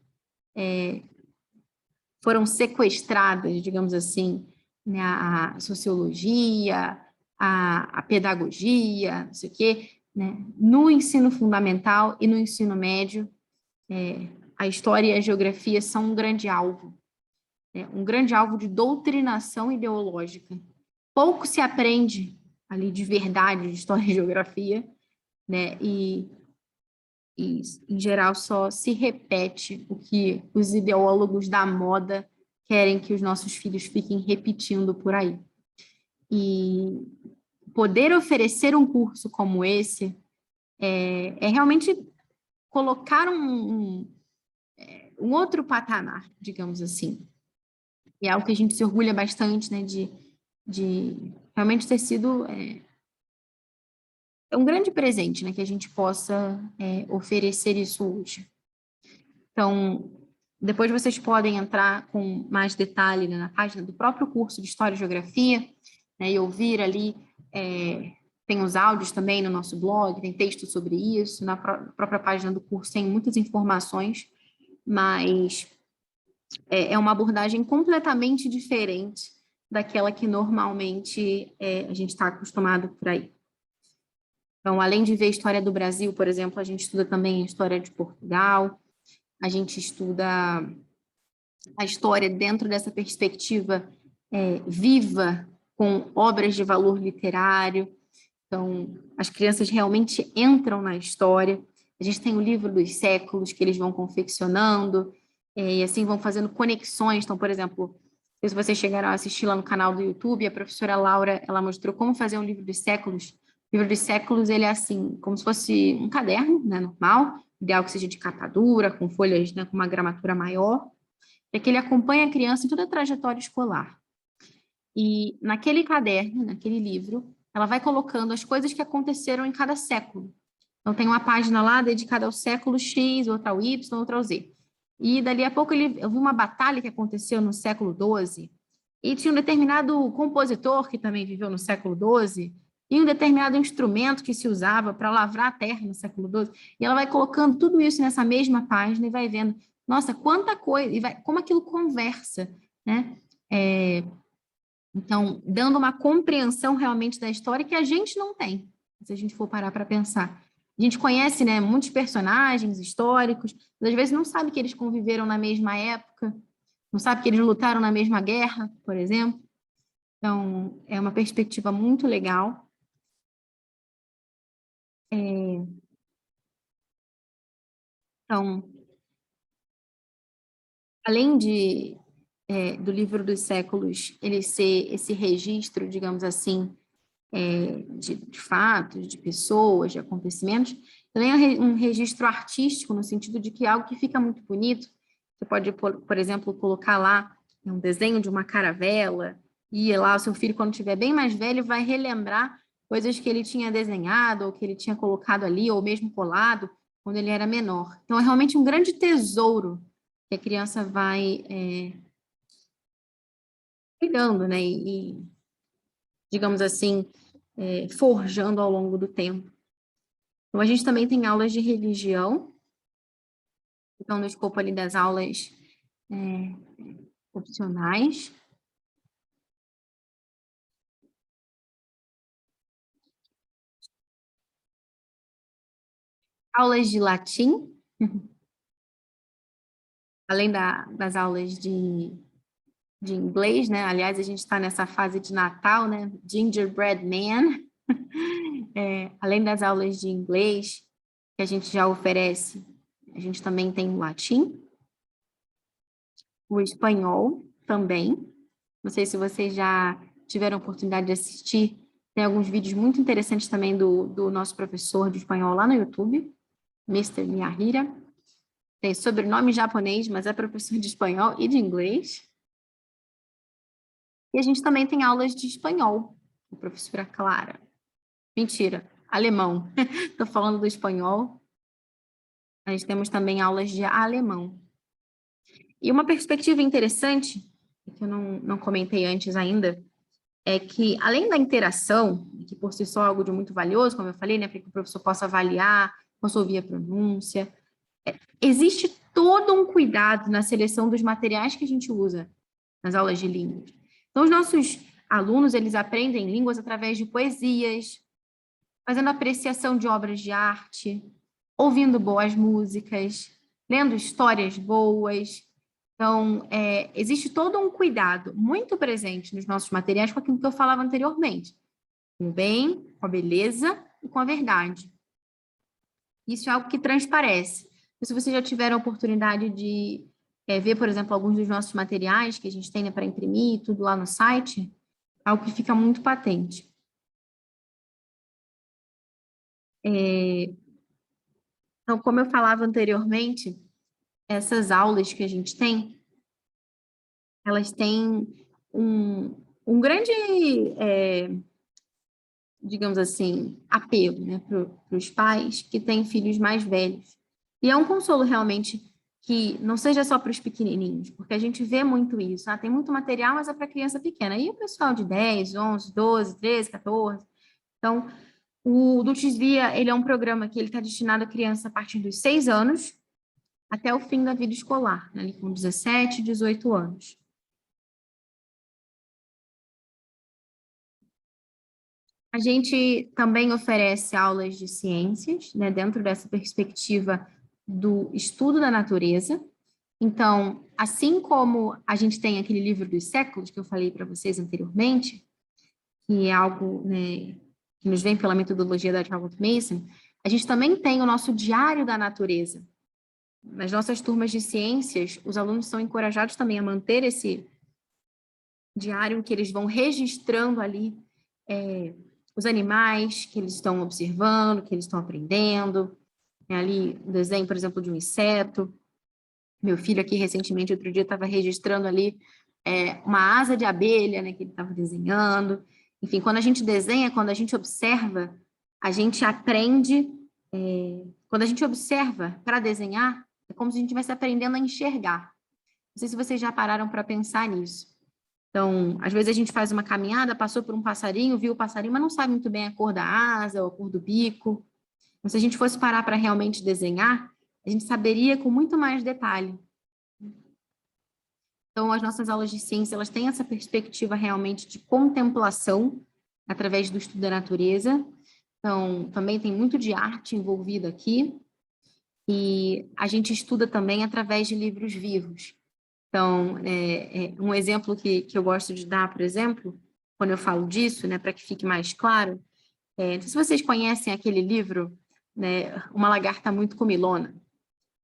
foram sequestradas, digamos assim, né, a sociologia, a pedagogia, não sei o quê, né? No ensino fundamental e no ensino médio, a história e a geografia são um grande alvo de doutrinação ideológica. Pouco se aprende ali de verdade de história e geografia, né? E em geral, só se repete o que os ideólogos da moda querem que os nossos filhos fiquem repetindo por aí. E poder oferecer um curso como esse é realmente colocar um outro patamar, digamos assim. E é algo que a gente se orgulha bastante, né, de realmente ter sido um grande presente, né, que a gente possa oferecer isso hoje. Então, depois vocês podem entrar com mais detalhe, né, na página do próprio curso de História e Geografia, né, e ouvir ali, tem os áudios também no nosso blog, tem texto sobre isso, na própria página do curso tem muitas informações, mas é uma abordagem completamente diferente daquela que normalmente a gente está acostumado por aí. Então, além de ver a história do Brasil, por exemplo, a gente estuda também a história de Portugal, a gente estuda a história dentro dessa perspectiva viva, com obras de valor literário. Então, as crianças realmente entram na história. A gente tem o livro dos séculos que eles vão confeccionando, e assim vão fazendo conexões. Então, por exemplo, se vocês chegaram a assistir lá no canal do YouTube, a professora Laura, ela mostrou como fazer um livro dos séculos. O livro dos séculos, ele é assim, como se fosse um caderno, né, normal, ideal que seja de capa dura, com folhas, né, com uma gramatura maior, é que ele acompanha a criança em toda a trajetória escolar. E naquele caderno, naquele livro, ela vai colocando as coisas que aconteceram em cada século. Então, tem uma página lá dedicada ao século X, outra ao Y, outra ao Z. E dali a pouco eu vi uma batalha que aconteceu no século XII, e tinha um determinado compositor que também viveu no século XII, e um determinado instrumento que se usava para lavrar a terra no século XII. E ela vai colocando tudo isso nessa mesma página e vai vendo, nossa, quanta coisa, e como aquilo conversa, né? Então, dando uma compreensão realmente da história que a gente não tem, se a gente for parar para pensar. A gente conhece, né, muitos personagens históricos, mas às vezes não sabe que eles conviveram na mesma época, não sabe que eles lutaram na mesma guerra, por exemplo. Então, é uma perspectiva muito legal. Então, além do livro dos séculos, ele ser esse registro, digamos assim, de fatos, de pessoas, de acontecimentos, também é um registro artístico, no sentido de que é algo que fica muito bonito, Você pode, por exemplo, colocar lá um desenho de uma caravela, e lá o seu filho, quando estiver bem mais velho, vai relembrar coisas que ele tinha desenhado, ou que ele tinha colocado ali, ou mesmo colado, quando ele era menor. Então, é realmente um grande tesouro que a criança vai cuidando, né? E, digamos assim, forjando ao longo do tempo. Então, a gente também tem aulas de religião. Então, no escopo ali das aulas opcionais. Aulas de latim. Além das aulas de inglês, né? Aliás, a gente está nessa fase de Natal, né? Gingerbread Man. Além das aulas de inglês, que a gente já oferece, a gente também tem o latim, o espanhol também. Não sei se vocês já tiveram a oportunidade de assistir, tem alguns vídeos muito interessantes também do nosso professor de espanhol lá no YouTube, Mr. Miyahira. Tem sobrenome japonês, mas é professor de espanhol e de inglês. E a gente também tem aulas de espanhol, com a professora Clara. Mentira, alemão. Estou falando do espanhol. Nós temos também aulas de alemão. E uma perspectiva interessante, que eu não comentei antes ainda, é que, além da interação, que por si só é algo de muito valioso, como eu falei, né, para que o professor possa avaliar, possa ouvir a pronúncia, existe todo um cuidado na seleção dos materiais que a gente usa nas aulas de línguas. Então, os nossos alunos, eles aprendem línguas através de poesias, fazendo apreciação de obras de arte, ouvindo boas músicas, lendo histórias boas. Então, existe todo um cuidado muito presente nos nossos materiais com aquilo que eu falava anteriormente, com o bem, com a beleza e com a verdade. Isso é algo que transparece. Se vocês já tiveram a oportunidade de ver, por exemplo, alguns dos nossos materiais que a gente tem, né, para imprimir, tudo lá no site, é algo que fica muito patente. Então, como eu falava anteriormente, essas aulas que a gente tem, elas têm um grande, digamos assim, apelo, né, para os pais que têm filhos mais velhos. E é um consolo realmente que não seja só para os pequenininhos, porque a gente vê muito isso. Tem muito material, mas é para criança pequena. E o pessoal de 10, 11, 12, 13, 14. Então, o Dulcis Via, ele é um programa que ele está destinado a criança a partir dos 6 anos até o fim da vida escolar, né, ali com 17, 18 anos. A gente também oferece aulas de ciências, né, dentro dessa perspectiva do estudo da natureza. Então, assim como a gente tem aquele livro dos séculos que eu falei para vocês anteriormente, que é algo, né, que nos vem pela metodologia da Charlotte Mason, a gente também tem o nosso diário da natureza. Nas nossas turmas de ciências, os alunos são encorajados também a manter esse diário que eles vão registrando ali os animais que eles estão observando, que eles estão aprendendo. Ali o desenho, por exemplo, de um inseto. Meu filho aqui, recentemente, outro dia, estava registrando ali uma asa de abelha, né, que ele estava desenhando. Enfim, quando a gente desenha, quando a gente observa, a gente aprende. Quando a gente observa para desenhar, é como se a gente estivesse aprendendo a enxergar. Não sei se vocês já pararam para pensar nisso. Então, às vezes a gente faz uma caminhada, passou por um passarinho, viu o passarinho, mas não sabe muito bem a cor da asa ou a cor do bico. Então, se a gente fosse parar para realmente desenhar, a gente saberia com muito mais detalhe. Então, as nossas aulas de ciência, elas têm essa perspectiva realmente de contemplação através do estudo da natureza. Então, também tem muito de arte envolvida aqui. E a gente estuda também através de livros vivos. Então, um exemplo que eu gosto de dar, por exemplo, quando eu falo disso, né, para que fique mais claro, não sei se vocês conhecem aquele livro, né, Uma Lagarta Muito Comilona,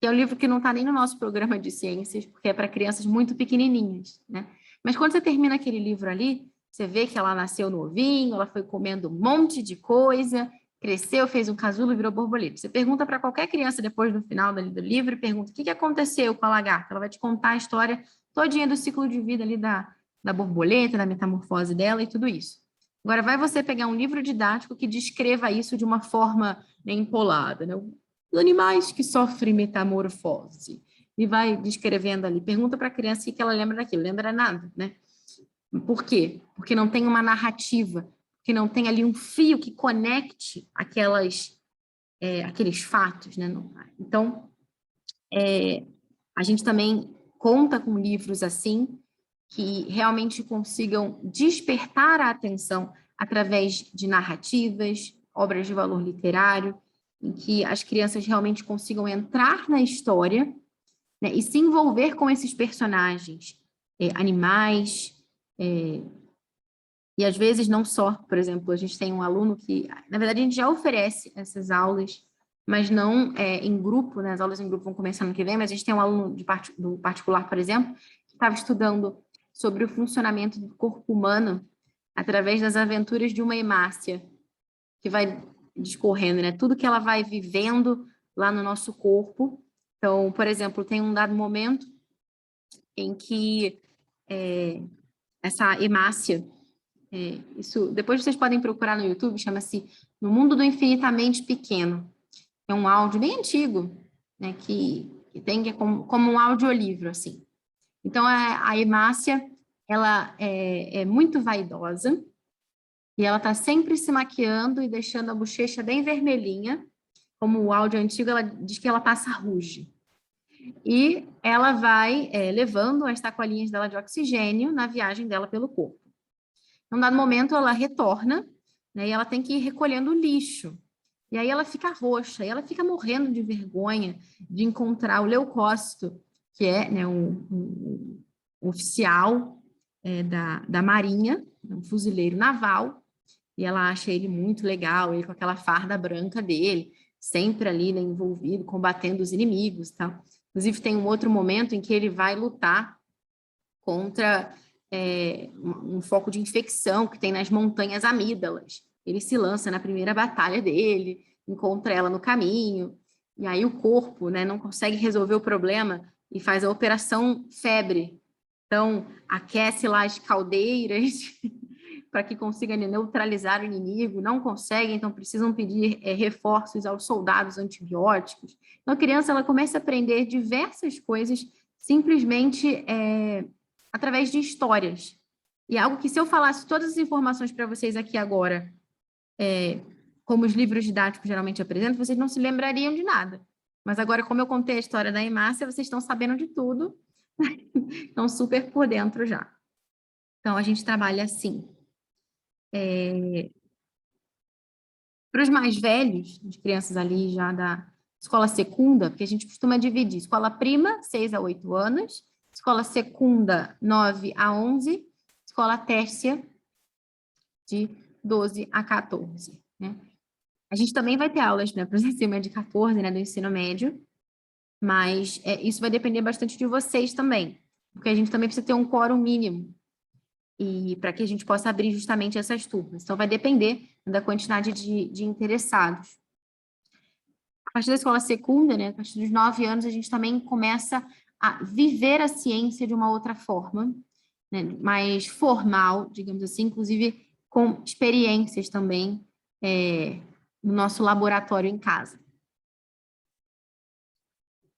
que é um livro que não está nem no nosso programa de ciências, porque é para crianças muito pequenininhas, né? Mas quando você termina aquele livro ali, você vê que ela nasceu no ovinho, ela foi comendo um monte de coisa, cresceu, fez um casulo e virou borboleta. Você pergunta para qualquer criança depois do final do livro, e pergunta o que aconteceu com a lagarta. Ela vai te contar a história todinha do ciclo de vida ali da borboleta, da metamorfose dela e tudo isso. Agora, vai você pegar um livro didático que descreva isso de uma forma, né, empolada, né? Os animais que sofrem metamorfose. E vai descrevendo ali. Pergunta para a criança o que ela lembra daquilo. Lembra nada, né? Por quê? Porque não tem uma narrativa, que não tem ali um fio que conecte aqueles fatos, né? Então, a gente também conta com livros assim, que realmente consigam despertar a atenção através de narrativas, obras de valor literário, em que as crianças realmente consigam entrar na história, né, e se envolver com esses personagens, animais, e às vezes não só, por exemplo, a gente tem um aluno que, na verdade, a gente já oferece essas aulas, mas não em grupo, né? As aulas em grupo vão começar no que vem, mas a gente tem um aluno do particular, por exemplo, que estava estudando sobre o funcionamento do corpo humano através das aventuras de uma hemácia, que vai discorrendo, né? Tudo que ela vai vivendo lá no nosso corpo. Então, por exemplo, tem um dado momento em que essa hemácia, isso depois vocês podem procurar no YouTube, chama-se No Mundo do Infinitamente Pequeno. É um áudio bem antigo, né, que tem como um audiolivro, assim. Então, a hemácia, ela é muito vaidosa, e ela está sempre se maquiando e deixando a bochecha bem vermelhinha. Como o áudio antigo, ela diz que ela passa ruge. E ela vai levando as sacolinhas dela de oxigênio na viagem dela pelo corpo. Num dado momento, ela retorna, né, e ela tem que ir recolhendo o lixo. E aí ela fica roxa, e ela fica morrendo de vergonha de encontrar o Leucócito, que é, né, um oficial da Marinha, um fuzileiro naval, e ela acha ele muito legal, ele com aquela farda branca dele, sempre ali, né, envolvido, combatendo os inimigos, tá? Inclusive, tem um outro momento em que ele vai lutar contra um foco de infecção que tem nas montanhas amígdalas. Ele se lança na primeira batalha dele, encontra ela no caminho, e aí o corpo, né, não consegue resolver o problema e faz a operação febre. Então, aquece lá as caldeiras para que consiga neutralizar o inimigo, não conseguem, então precisam pedir reforços aos soldados antibióticos. Então, a criança ela começa a aprender diversas coisas simplesmente através de histórias. E algo que, se eu falasse todas as informações para vocês aqui agora, como os livros didáticos geralmente apresentam, vocês não se lembrariam de nada. Mas agora, como eu contei a história da hemácia, vocês estão sabendo de tudo, estão super por dentro já. Então, a gente trabalha assim. Para os mais velhos, as crianças ali já da escola secunda, porque a gente costuma dividir escola prima, 6 a 8 anos, escola secunda, 9 a 11, escola tércia, de 12 a 14, né? A gente também vai ter aulas, né, para os acima de 14, né, do ensino médio, mas isso vai depender bastante de vocês também, porque a gente também precisa ter um quórum mínimo, e para que a gente possa abrir justamente essas turmas. Então, vai depender da quantidade de interessados. A partir da escola secunda, né, a partir dos 9 anos, a gente também começa a viver a ciência de uma outra forma, né, mais formal, digamos assim, inclusive com experiências também no nosso laboratório em casa.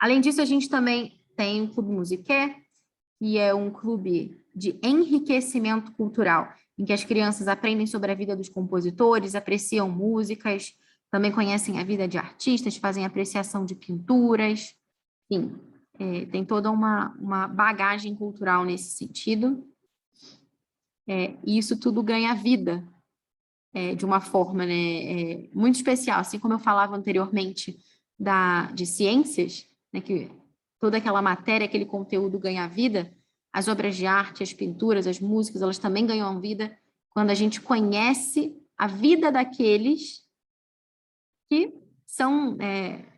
Além disso, a gente também tem o Clube Musiqué, que é um clube de enriquecimento cultural, em que as crianças aprendem sobre a vida dos compositores, apreciam músicas, também conhecem a vida de artistas, fazem apreciação de pinturas, enfim, tem toda uma bagagem cultural nesse sentido. E isso tudo ganha vida de uma forma, né, muito especial, assim como eu falava anteriormente de ciências, né, que toda aquela matéria, aquele conteúdo ganha vida. As obras de arte, as pinturas, as músicas, elas também ganham vida quando a gente conhece a vida daqueles que são,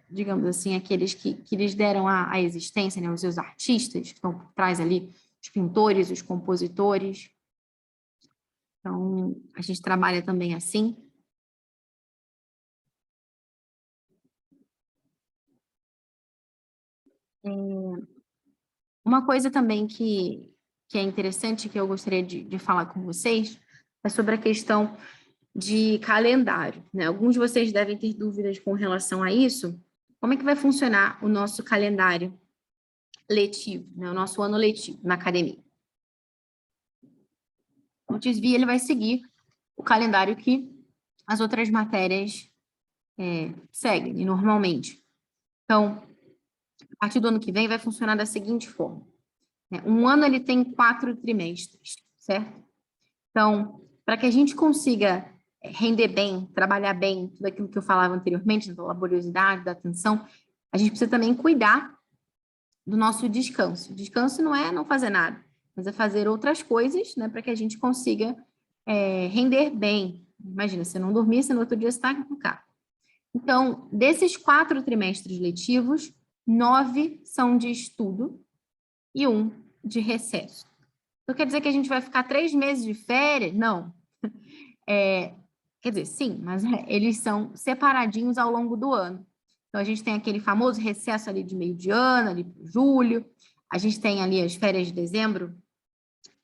digamos assim, aqueles que lhes deram a existência, né? Os seus artistas que estão por trás ali, os pintores, os compositores. Então, a gente trabalha também assim. Uma coisa também que é interessante, que eu gostaria de falar com vocês, é sobre a questão de calendário, né? Alguns de vocês devem ter dúvidas com relação a isso. Como é que vai funcionar o nosso calendário letivo, né? O nosso ano letivo na academia? O TISV, ele vai seguir o calendário que as outras matérias seguem, normalmente. Então, a partir do ano que vem, vai funcionar da seguinte forma, né? Um ano, ele tem 4 trimestres, certo? Então, para que a gente consiga render bem, trabalhar bem, tudo aquilo que eu falava anteriormente, da laboriosidade, da atenção, a gente precisa também cuidar do nosso descanso. Descanso não é não fazer nada, mas é fazer outras coisas, né, para que a gente consiga render bem. Imagina, você não dormir, você no outro dia está no carro. Então, desses 4 trimestres letivos, 9 são de estudo e 1 de recesso. Então, quer dizer que a gente vai ficar 3 meses de férias? Não. Quer dizer, sim, mas eles são separadinhos ao longo do ano. Então, a gente tem aquele famoso recesso ali de meio de ano, ali para julho. A gente tem ali as férias de dezembro,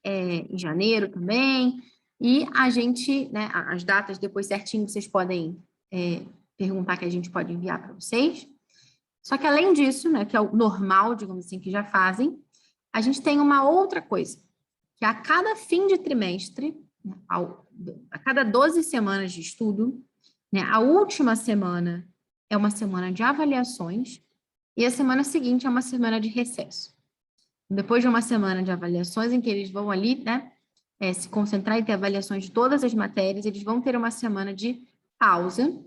em janeiro também. E a gente, né, as datas depois certinho, vocês podem perguntar que a gente pode enviar para vocês. Só que além disso, né, que é o normal, digamos assim, que já fazem, a gente tem uma outra coisa, que a cada fim de trimestre, né, a cada 12 semanas de estudo, né, a última semana é uma semana de avaliações e a semana seguinte é uma semana de recesso. Depois de uma semana de avaliações, em que eles vão ali, né, se concentrar e ter avaliações de todas as matérias, eles vão ter uma semana de pausa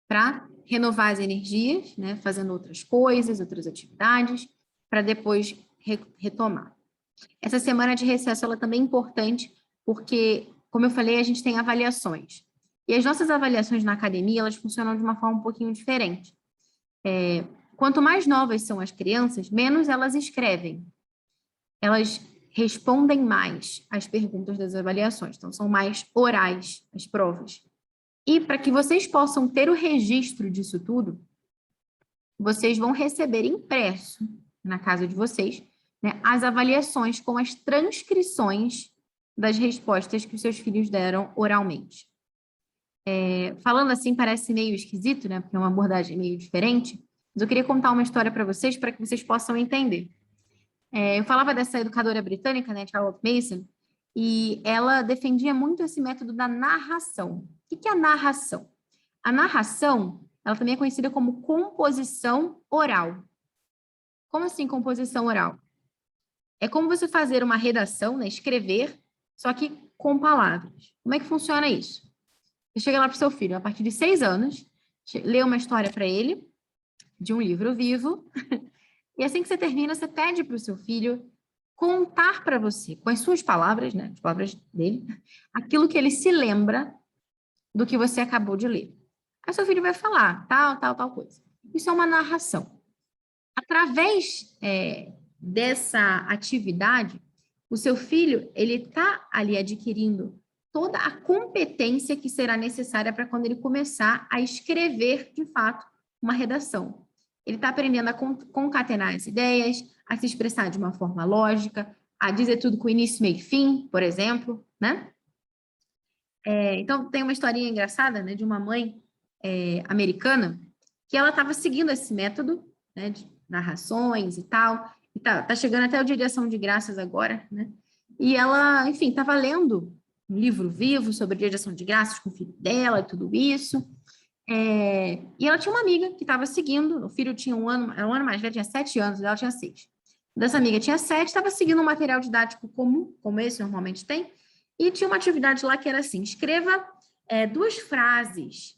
para renovar as energias, né, fazendo outras coisas, outras atividades, para depois retomar. Essa semana de recesso, ela também é importante, porque, como eu falei, a gente tem avaliações. E as nossas avaliações na academia, elas funcionam de uma forma um pouquinho diferente. Quanto mais novas são as crianças, menos elas escrevem. Elas respondem mais às perguntas das avaliações. Então, são mais orais as provas. E para que vocês possam ter o registro disso tudo, vocês vão receber impresso na casa de vocês, né, as avaliações com as transcrições das respostas que os seus filhos deram oralmente. Falando assim parece meio esquisito, né, porque é uma abordagem meio diferente, mas eu queria contar uma história para vocês que vocês possam entender. Eu falava dessa educadora britânica, né, Charlotte Mason, e ela defendia muito esse método da narração. O que é a narração? A narração, ela também é conhecida como composição oral. Como assim composição oral? É como você fazer uma redação, né, escrever, só que com palavras. Como é que funciona isso? Você chega lá para o seu filho, a partir de 6 anos, lê uma história para ele, de um livro vivo, e assim que você termina, você pede para o seu filho contar para você, com as suas palavras, né, as palavras dele, aquilo que ele se lembra do que você acabou de ler. Aí seu filho vai falar tal coisa. Isso é uma narração. Através dessa atividade, o seu filho, ele está ali adquirindo toda a competência que será necessária para quando ele começar a escrever, de fato, uma redação. Ele está aprendendo a concatenar as ideias, a se expressar de uma forma lógica, a dizer tudo com início, meio e fim, por exemplo, né? Então, tem uma historinha engraçada, né, de uma mãe americana que ela estava seguindo esse método, né, de narrações e tal, e tá chegando até o Dia de Ação de Graças agora, né? E ela, enfim, estava lendo um livro vivo sobre o Dia de Ação de Graças com o filho dela e tudo isso. E ela tinha uma amiga que estava seguindo, o filho tinha um ano mais velho, tinha 7 anos, ela tinha 6. Dessa amiga tinha 7, estava seguindo um material didático comum, como esse normalmente tem, e tinha uma atividade lá que era assim, escreva 2 frases,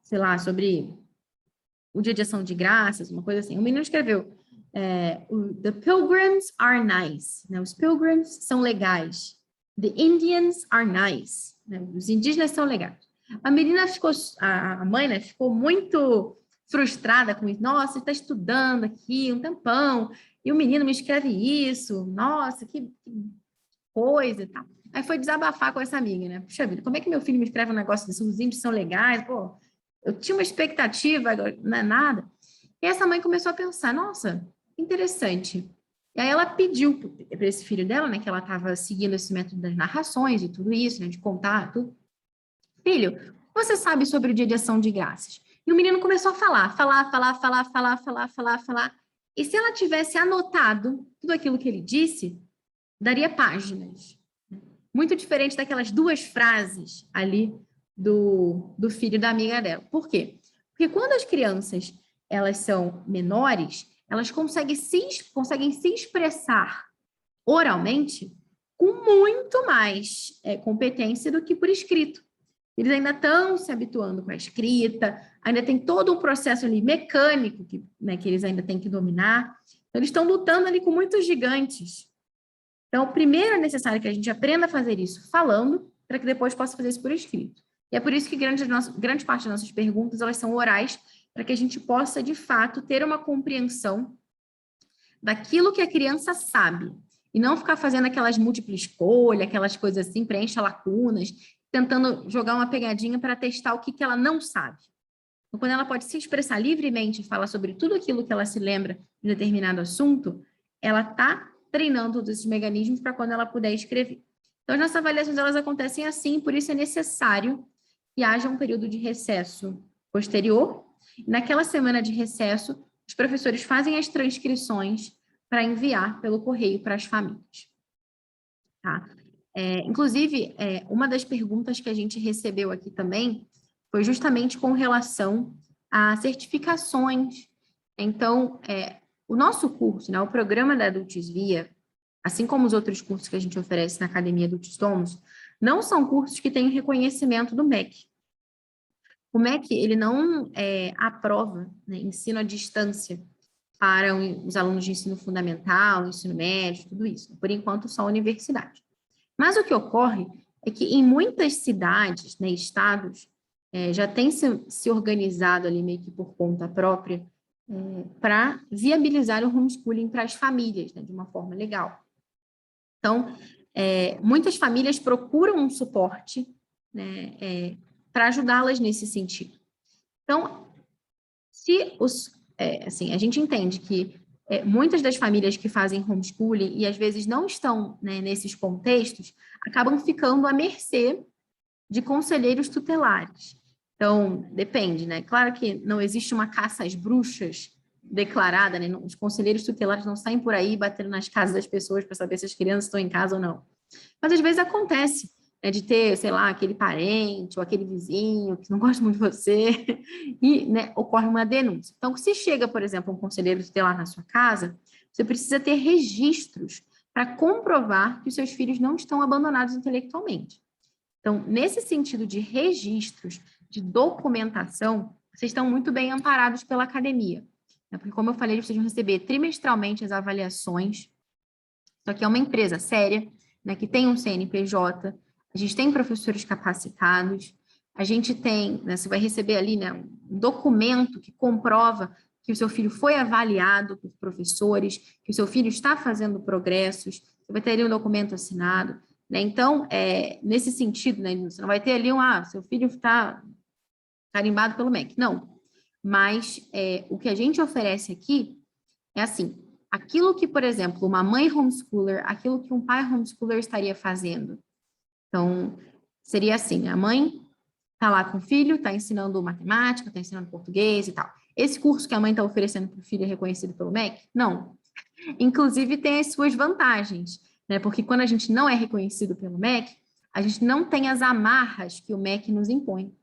sei lá, sobre o Dia de Ação de Graças, uma coisa assim. O menino escreveu, The Pilgrims are nice, né? Os Pilgrims são legais. The Indians are nice, né? Os indígenas são legais. A menina ficou, a mãe, né, ficou muito frustrada com isso. Nossa, está estudando aqui um tempão, e o menino me escreve isso, nossa, que coisa e tal. Aí foi desabafar com essa amiga, né? Puxa vida, como é que meu filho me escreve um negócio desse? Os índios são legais, pô, eu tinha uma expectativa, agora não é nada. E essa mãe começou a pensar, nossa, interessante. E aí ela pediu para esse filho dela, né, que ela estava seguindo esse método das narrações e tudo isso, né, de contar tudo. Filho, você sabe sobre o Dia de Ação de Graças? E o menino começou a falar. E se ela tivesse anotado tudo aquilo que ele disse, daria páginas. Muito diferente daquelas 2 frases ali do filho da amiga dela. Por quê? Porque quando as crianças elas são menores, elas conseguem se expressar oralmente com muito mais competência do que por escrito. Eles ainda estão se habituando com a escrita, ainda tem todo um processo ali mecânico que, né, que eles ainda têm que dominar. Então, eles estão lutando ali com muitos gigantes. Então, primeiro é necessário que a gente aprenda a fazer isso falando, para que depois possa fazer isso por escrito. E é por isso que grande parte das nossas perguntas elas são orais, para que a gente possa, de fato, ter uma compreensão daquilo que a criança sabe. E não ficar fazendo aquelas múltiplas escolhas, aquelas coisas assim, preencha lacunas, tentando jogar uma pegadinha para testar o que ela não sabe. Então, quando ela pode se expressar livremente e falar sobre tudo aquilo que ela se lembra de determinado assunto, ela está treinando todos esses mecanismos para quando ela puder escrever. Então, as nossas avaliações elas acontecem assim, por isso é necessário que haja um período de recesso posterior. E naquela semana de recesso, os professores fazem as transcrições para enviar pelo correio para as famílias. Tá? Inclusive, uma das perguntas que a gente recebeu aqui também foi justamente com relação a certificações. Então, o nosso curso, né, o programa da Adultos Via, assim como os outros cursos que a gente oferece na Academia Adultos Somos, não são cursos que têm reconhecimento do MEC. O MEC, ele não aprova, né, ensino à distância para os alunos de ensino fundamental, ensino médio, tudo isso. Por enquanto, só a universidade. Mas o que ocorre é que em muitas cidades, né, estados, já tem se organizado ali meio que por conta própria para viabilizar o homeschooling para as famílias, né, de uma forma legal. Então, muitas famílias procuram um suporte, né, para ajudá-las nesse sentido. Então, assim, a gente entende que muitas das famílias que fazem homeschooling e às vezes não estão, né, nesses contextos, acabam ficando à mercê de conselheiros tutelares. Então, depende, né? Claro que não existe uma caça às bruxas declarada, né? Os conselheiros tutelares não saem por aí batendo nas casas das pessoas para saber se as crianças estão em casa ou não. Mas às vezes acontece, né, de ter, sei lá, aquele parente ou aquele vizinho que não gosta muito de você e, né, ocorre uma denúncia. Então, se chega, por exemplo, um conselheiro tutelar na sua casa, você precisa ter registros para comprovar que os seus filhos não estão abandonados intelectualmente. Então, nesse sentido de registros, de documentação, vocês estão muito bem amparados pela academia. Né? Porque, como eu falei, vocês vão receber trimestralmente as avaliações. Isso aqui é uma empresa séria, né, que tem um CNPJ, a gente tem professores capacitados, a gente tem, né, você vai receber ali, né, um documento que comprova que o seu filho foi avaliado por professores, que o seu filho está fazendo progressos, você vai ter ali um documento assinado, né? Então, nesse sentido, né, você não vai ter ali seu filho está carimbado pelo MEC, não. Mas o que a gente oferece aqui é assim, aquilo que, por exemplo, uma mãe homeschooler, aquilo que um pai homeschooler estaria fazendo. Então, seria assim, a mãe está lá com o filho, está ensinando matemática, está ensinando português e tal. Esse curso que a mãe está oferecendo para o filho é reconhecido pelo MEC? Não. Inclusive, tem as suas vantagens, né? Porque quando a gente não é reconhecido pelo MEC, a gente não tem as amarras que o MEC nos impõe.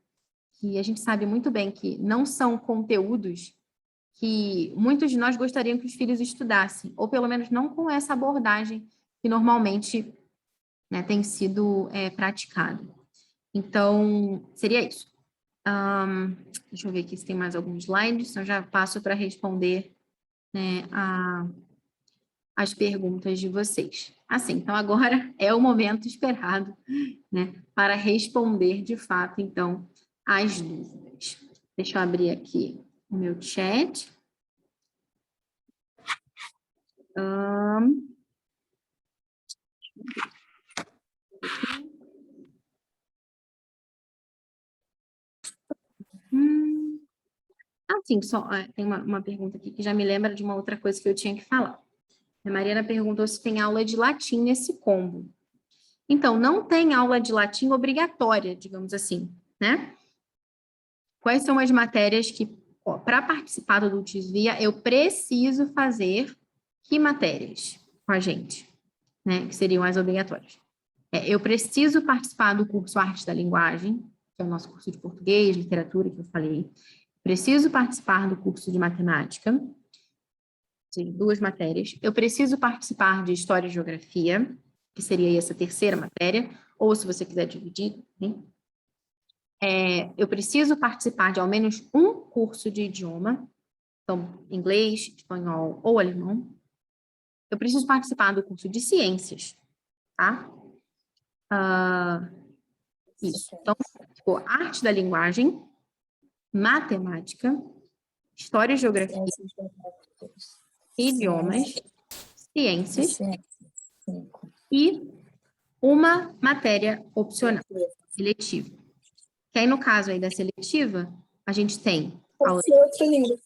E a gente sabe muito bem que não são conteúdos que muitos de nós gostariam que os filhos estudassem, ou pelo menos não com essa abordagem que normalmente, né, tem sido praticado. Então, seria isso. Deixa eu ver aqui se tem mais alguns slides, eu já passo para responder, né, as perguntas de vocês. Assim, então agora é o momento esperado, né, para responder de fato, então, as dúvidas. Deixa eu abrir aqui o meu chat. Sim, só tem uma pergunta aqui que já me lembra de uma outra coisa que eu tinha que falar. A Mariana perguntou se tem aula de latim nesse combo. Então, não tem aula de latim obrigatória, digamos assim, né? Quais são as matérias que, para participar do Desvia, eu preciso fazer que matérias com a gente, né? Que seriam as obrigatórias. Eu preciso participar do curso Arte da Linguagem, que é o nosso curso de português, literatura, que eu falei. Preciso participar do curso de matemática, sim, 2 matérias. Eu preciso participar de História e Geografia, que seria essa terceira matéria, ou se você quiser dividir, né? Eu preciso participar de ao menos um curso de idioma, então, inglês, espanhol ou alemão. Eu preciso participar do curso de ciências, tá? Isso. Então, ficou arte da linguagem, matemática, história e geografia, idiomas, ciências e uma matéria opcional, seletiva. Que aí, no caso aí da seletiva, a gente tem aula de...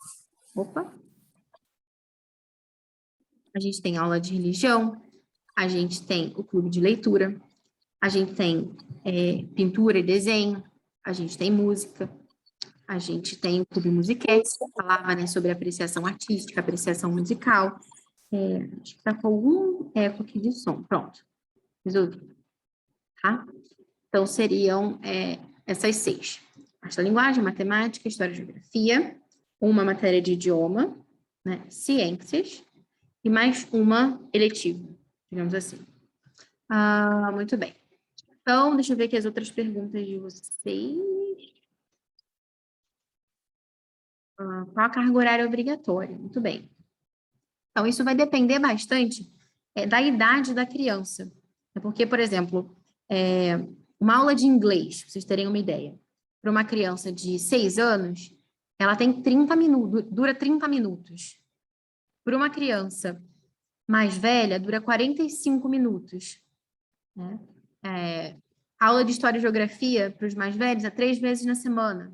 Opa! A gente tem aula de religião, a gente tem o clube de leitura, a gente tem pintura e desenho, a gente tem música, a gente tem o clube musiquete, que falava, né, sobre apreciação artística, apreciação musical. Acho que está com algum eco aqui de som. Pronto. Resolvi. Tá? Então, seriam essas 6. Arte da linguagem, matemática, história e geografia, uma matéria de idioma, né, ciências, e mais uma eletiva, digamos assim. Muito bem. Então, deixa eu ver aqui as outras perguntas de vocês. Qual a carga horária obrigatória? Muito bem. Então, isso vai depender bastante da idade da criança. Porque, por exemplo, uma aula de inglês, pra vocês terem uma ideia, para uma criança de 6 anos, ela tem 30 minutos, dura 30 minutos. Para uma criança mais velha, dura 45 minutos. Né? Aula de História e Geografia, para os mais velhos, é 3 vezes na semana.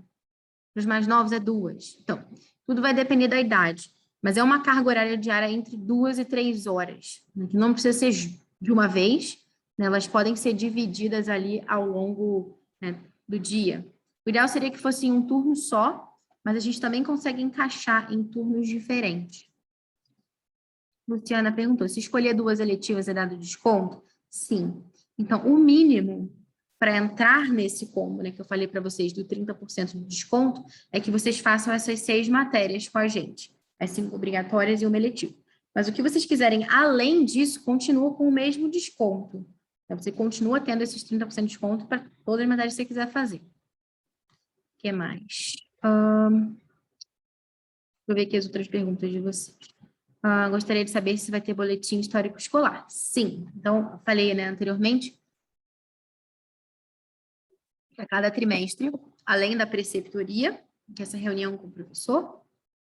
Para os mais novos, é 2. Então, tudo vai depender da idade. Mas é uma carga horária diária entre 2 e 3 horas. Né? Que não precisa ser de uma vez, né? Elas podem ser divididas ali ao longo, né, do dia. O ideal seria que fosse em um turno só, mas a gente também consegue encaixar em turnos diferentes. Luciana perguntou, se escolher 2 eletivas é dado desconto? Sim. Então, o mínimo para entrar nesse combo, né, que eu falei para vocês, do 30% de desconto, é que vocês façam essas 6 matérias com a gente. As 5 obrigatórias e uma eletiva. Mas o que vocês quiserem, além disso, continua com o mesmo desconto. Então, você continua tendo esses 30% de desconto para todas as matérias que você quiser fazer. O que mais? Deixa eu ver aqui as outras perguntas de vocês. Gostaria de saber se vai ter boletim histórico escolar. Sim. Então, eu falei, né, anteriormente, a cada trimestre, além da preceptoria, que é essa reunião com o professor,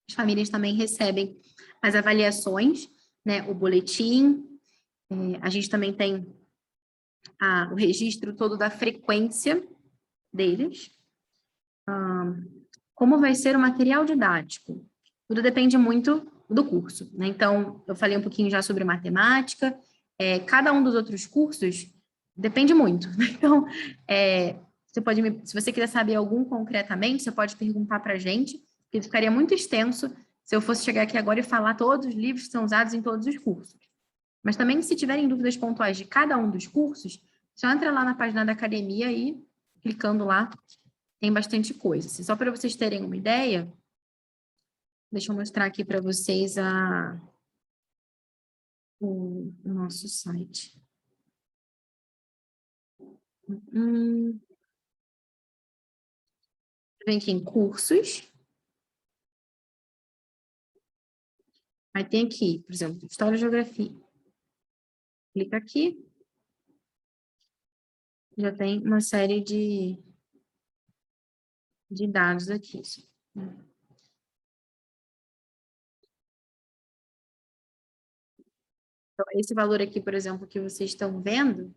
as famílias também recebem as avaliações, né, o boletim, a gente também tem o registro todo da frequência deles, como vai ser o material didático. Tudo depende muito do curso, né? Então, eu falei um pouquinho já sobre matemática, cada um dos outros cursos depende muito. Então, você pode se você quiser saber algum concretamente, você pode perguntar para a gente, porque ficaria muito extenso se eu fosse chegar aqui agora e falar todos os livros que são usados em todos os cursos. Mas também, se tiverem dúvidas pontuais de cada um dos cursos, só entra lá na página da academia e, clicando lá, tem bastante coisa. Só para vocês terem uma ideia, deixa eu mostrar aqui para vocês o nosso site. Vem aqui em cursos. Aí tem aqui, por exemplo, História e Geografia. Clica aqui. Já tem uma série de dados aqui. Então, esse valor aqui, por exemplo, que vocês estão vendo,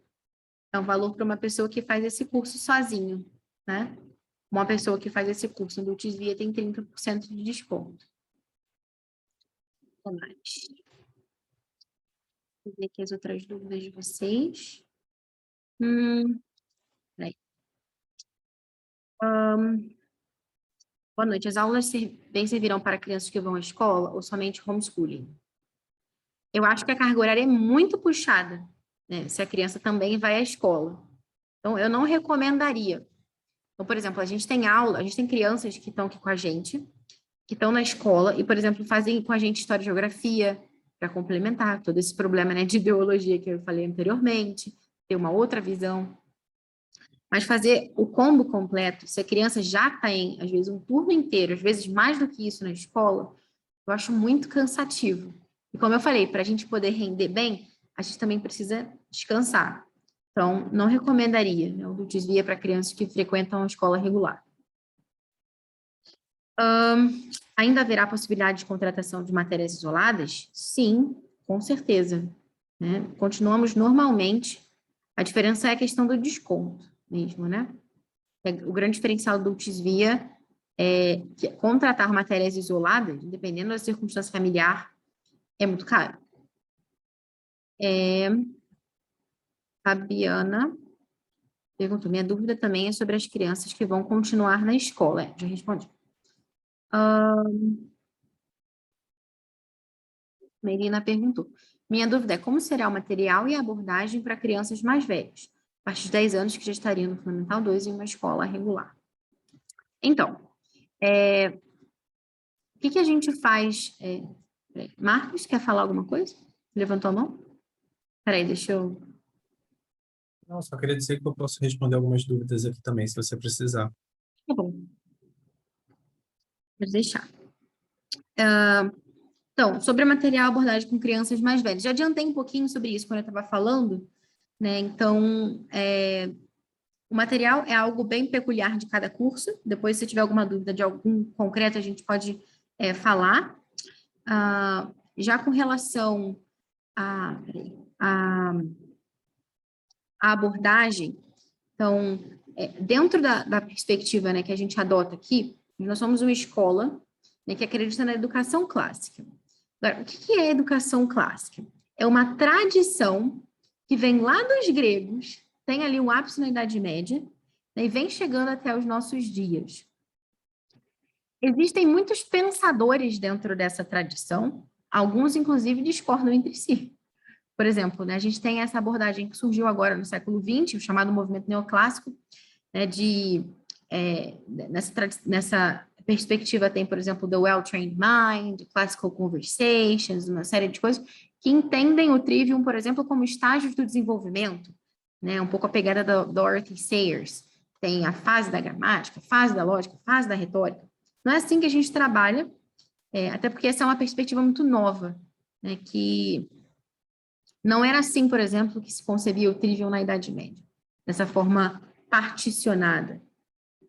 é um valor para uma pessoa que faz esse curso sozinho, né? Uma pessoa que faz esse curso no Desvia tem 30% de desconto. Vamos mais. Vou ver aqui as outras dúvidas de vocês. Peraí. Boa noite. As aulas bem servirão para crianças que vão à escola ou somente homeschooling? Eu acho que a carga horária é muito puxada, né? Se a criança também vai à escola. Então, eu não recomendaria. Então, por exemplo, a gente tem crianças que estão aqui com a gente, que estão na escola e, por exemplo, fazem com a gente história e geografia para complementar todo esse problema, né, de ideologia que eu falei anteriormente, ter uma outra visão. Mas fazer o combo completo, se a criança já tem, às vezes, um turno inteiro, às vezes mais do que isso na escola, eu acho muito cansativo. E como eu falei, para a gente poder render bem, a gente também precisa descansar. Então, não recomendaria, né, o Desvia para crianças que frequentam a escola regular. Ainda haverá possibilidade de contratação de matérias isoladas? Sim, com certeza. Né? Continuamos normalmente. A diferença é a questão do desconto mesmo, né? O grande diferencial do Desvia é que contratar matérias isoladas, dependendo da circunstância familiar, é muito caro. Fabiana perguntou, minha dúvida também é sobre as crianças que vão continuar na escola. Já respondi. Melina perguntou, minha dúvida é como será o material e a abordagem para crianças mais velhas, a partir de 10 anos que já estariam no Fundamental 2 em uma escola regular. Então, o que a gente faz? Marcos, quer falar alguma coisa? Levantou a mão? Peraí, deixa eu... Não, só queria dizer que eu posso responder algumas dúvidas aqui também, se você precisar. Tá bom. Pode deixar. Então, sobre o material abordagem com crianças mais velhas. Já adiantei um pouquinho sobre isso quando eu estava falando, né? Então, o material é algo bem peculiar de cada curso. Depois, se tiver alguma dúvida de algum concreto, a gente pode falar. Já com relação à abordagem, então, dentro da perspectiva, né, que a gente adota aqui, nós somos uma escola, né, que acredita na educação clássica. Agora, o que é educação clássica? É uma tradição que vem lá dos gregos, tem ali um ápice na Idade Média, né, e vem chegando até os nossos dias. Existem muitos pensadores dentro dessa tradição, alguns, inclusive, discordam entre si. Por exemplo, né, a gente tem essa abordagem que surgiu agora no século XX, o chamado movimento neoclássico, né, nessa perspectiva tem, por exemplo, The Well-Trained Mind, Classical Conversations, uma série de coisas que entendem o Trivium, por exemplo, como estágios do desenvolvimento, né, um pouco a pegada da Dorothy Sayers. Tem a fase da gramática, a fase da lógica, a fase da retórica. Não é assim que a gente trabalha, até porque essa é uma perspectiva muito nova, né, que não era assim, por exemplo, que se concebia o Trivium na Idade Média, dessa forma particionada.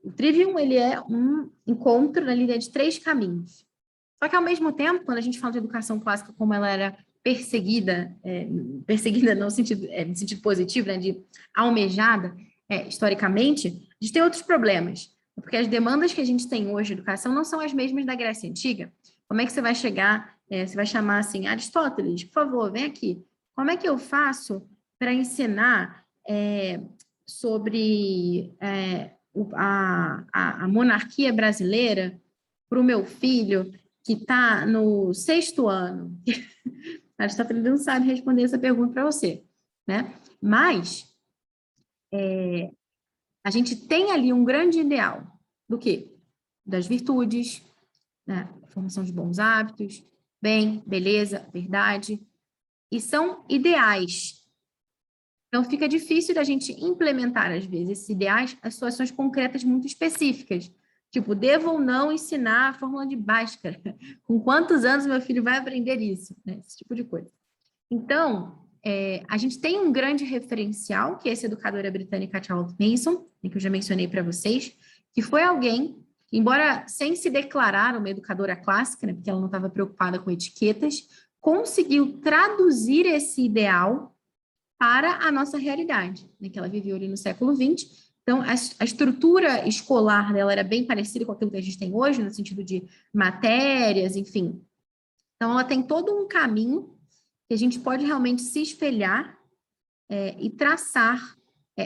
O Trivium, ele é um encontro na linha de 3 caminhos. Só que, ao mesmo tempo, quando a gente fala de educação clássica como ela era perseguida no sentido positivo, né, de almejada, historicamente, a gente tem outros problemas, porque as demandas que a gente tem hoje de educação não são as mesmas da Grécia Antiga. Como é que você vai chegar, você vai chamar assim, Aristóteles, por favor, vem aqui. Como é que eu faço para ensinar sobre a monarquia brasileira para o meu filho que está no 6º ano? Aristóteles não sabe responder essa pergunta para você, né? Mas a gente tem ali um grande ideal do quê? Das virtudes, né? Formação de bons hábitos, bem, beleza, verdade, e são ideais. Então, fica difícil da gente implementar, às vezes, esses ideais às situações concretas muito específicas. Tipo, devo ou não ensinar a fórmula de Bhaskara? Com quantos anos meu filho vai aprender isso? Né? Esse tipo de coisa. Então, a gente tem um grande referencial, que é essa educadora britânica Charlotte Mason, que eu já mencionei para vocês, que foi alguém, embora sem se declarar uma educadora clássica, né, porque ela não estava preocupada com etiquetas, conseguiu traduzir esse ideal para a nossa realidade, né, que ela viveu ali no século XX, Então, a estrutura escolar dela era bem parecida com aquilo que a gente tem hoje, no sentido de matérias, enfim. Então, ela tem todo um caminho que a gente pode realmente se espelhar e traçar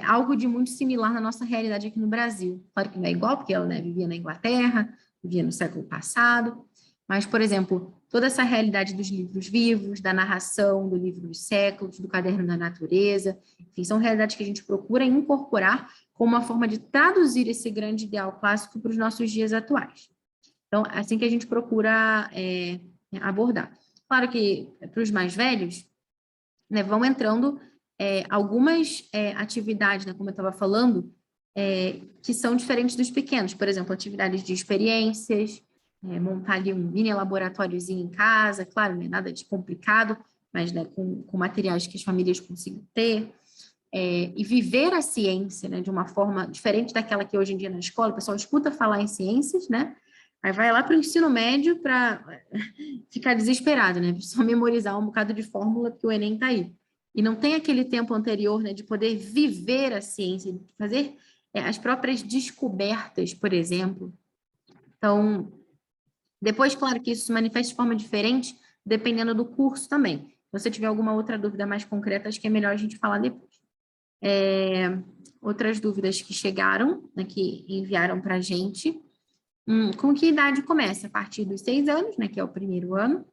algo de muito similar na nossa realidade aqui no Brasil. Claro que não é igual, porque ela, né, vivia na Inglaterra, vivia no século passado, mas, por exemplo, toda essa realidade dos livros vivos, da narração, do livro dos séculos, do caderno da natureza, enfim, são realidades que a gente procura incorporar como uma forma de traduzir esse grande ideal clássico para os nossos dias atuais. Então, é assim que a gente procura abordar. Claro que para os mais velhos, né, vão entrando algumas atividades, né, como eu estava falando, que são diferentes dos pequenos. Por exemplo, atividades de experiências, montar ali um mini laboratóriozinho em casa, claro, não é nada de complicado, mas, né, com materiais que as famílias consigam ter. E viver a ciência, né, de uma forma diferente daquela que hoje em dia na escola, o pessoal escuta falar em ciências, né, aí vai lá para o ensino médio para ficar desesperado, né, só memorizar um bocado de fórmula porque o Enem está aí. E não tem aquele tempo anterior, né, de poder viver a ciência, de fazer as próprias descobertas, por exemplo. Então, depois, claro que isso se manifesta de forma diferente, dependendo do curso também. Se você tiver alguma outra dúvida mais concreta, acho que é melhor a gente falar depois. Outras dúvidas que chegaram, né, que enviaram para a gente. Com que idade começa? A partir dos 6 anos, né, que é o primeiro ano,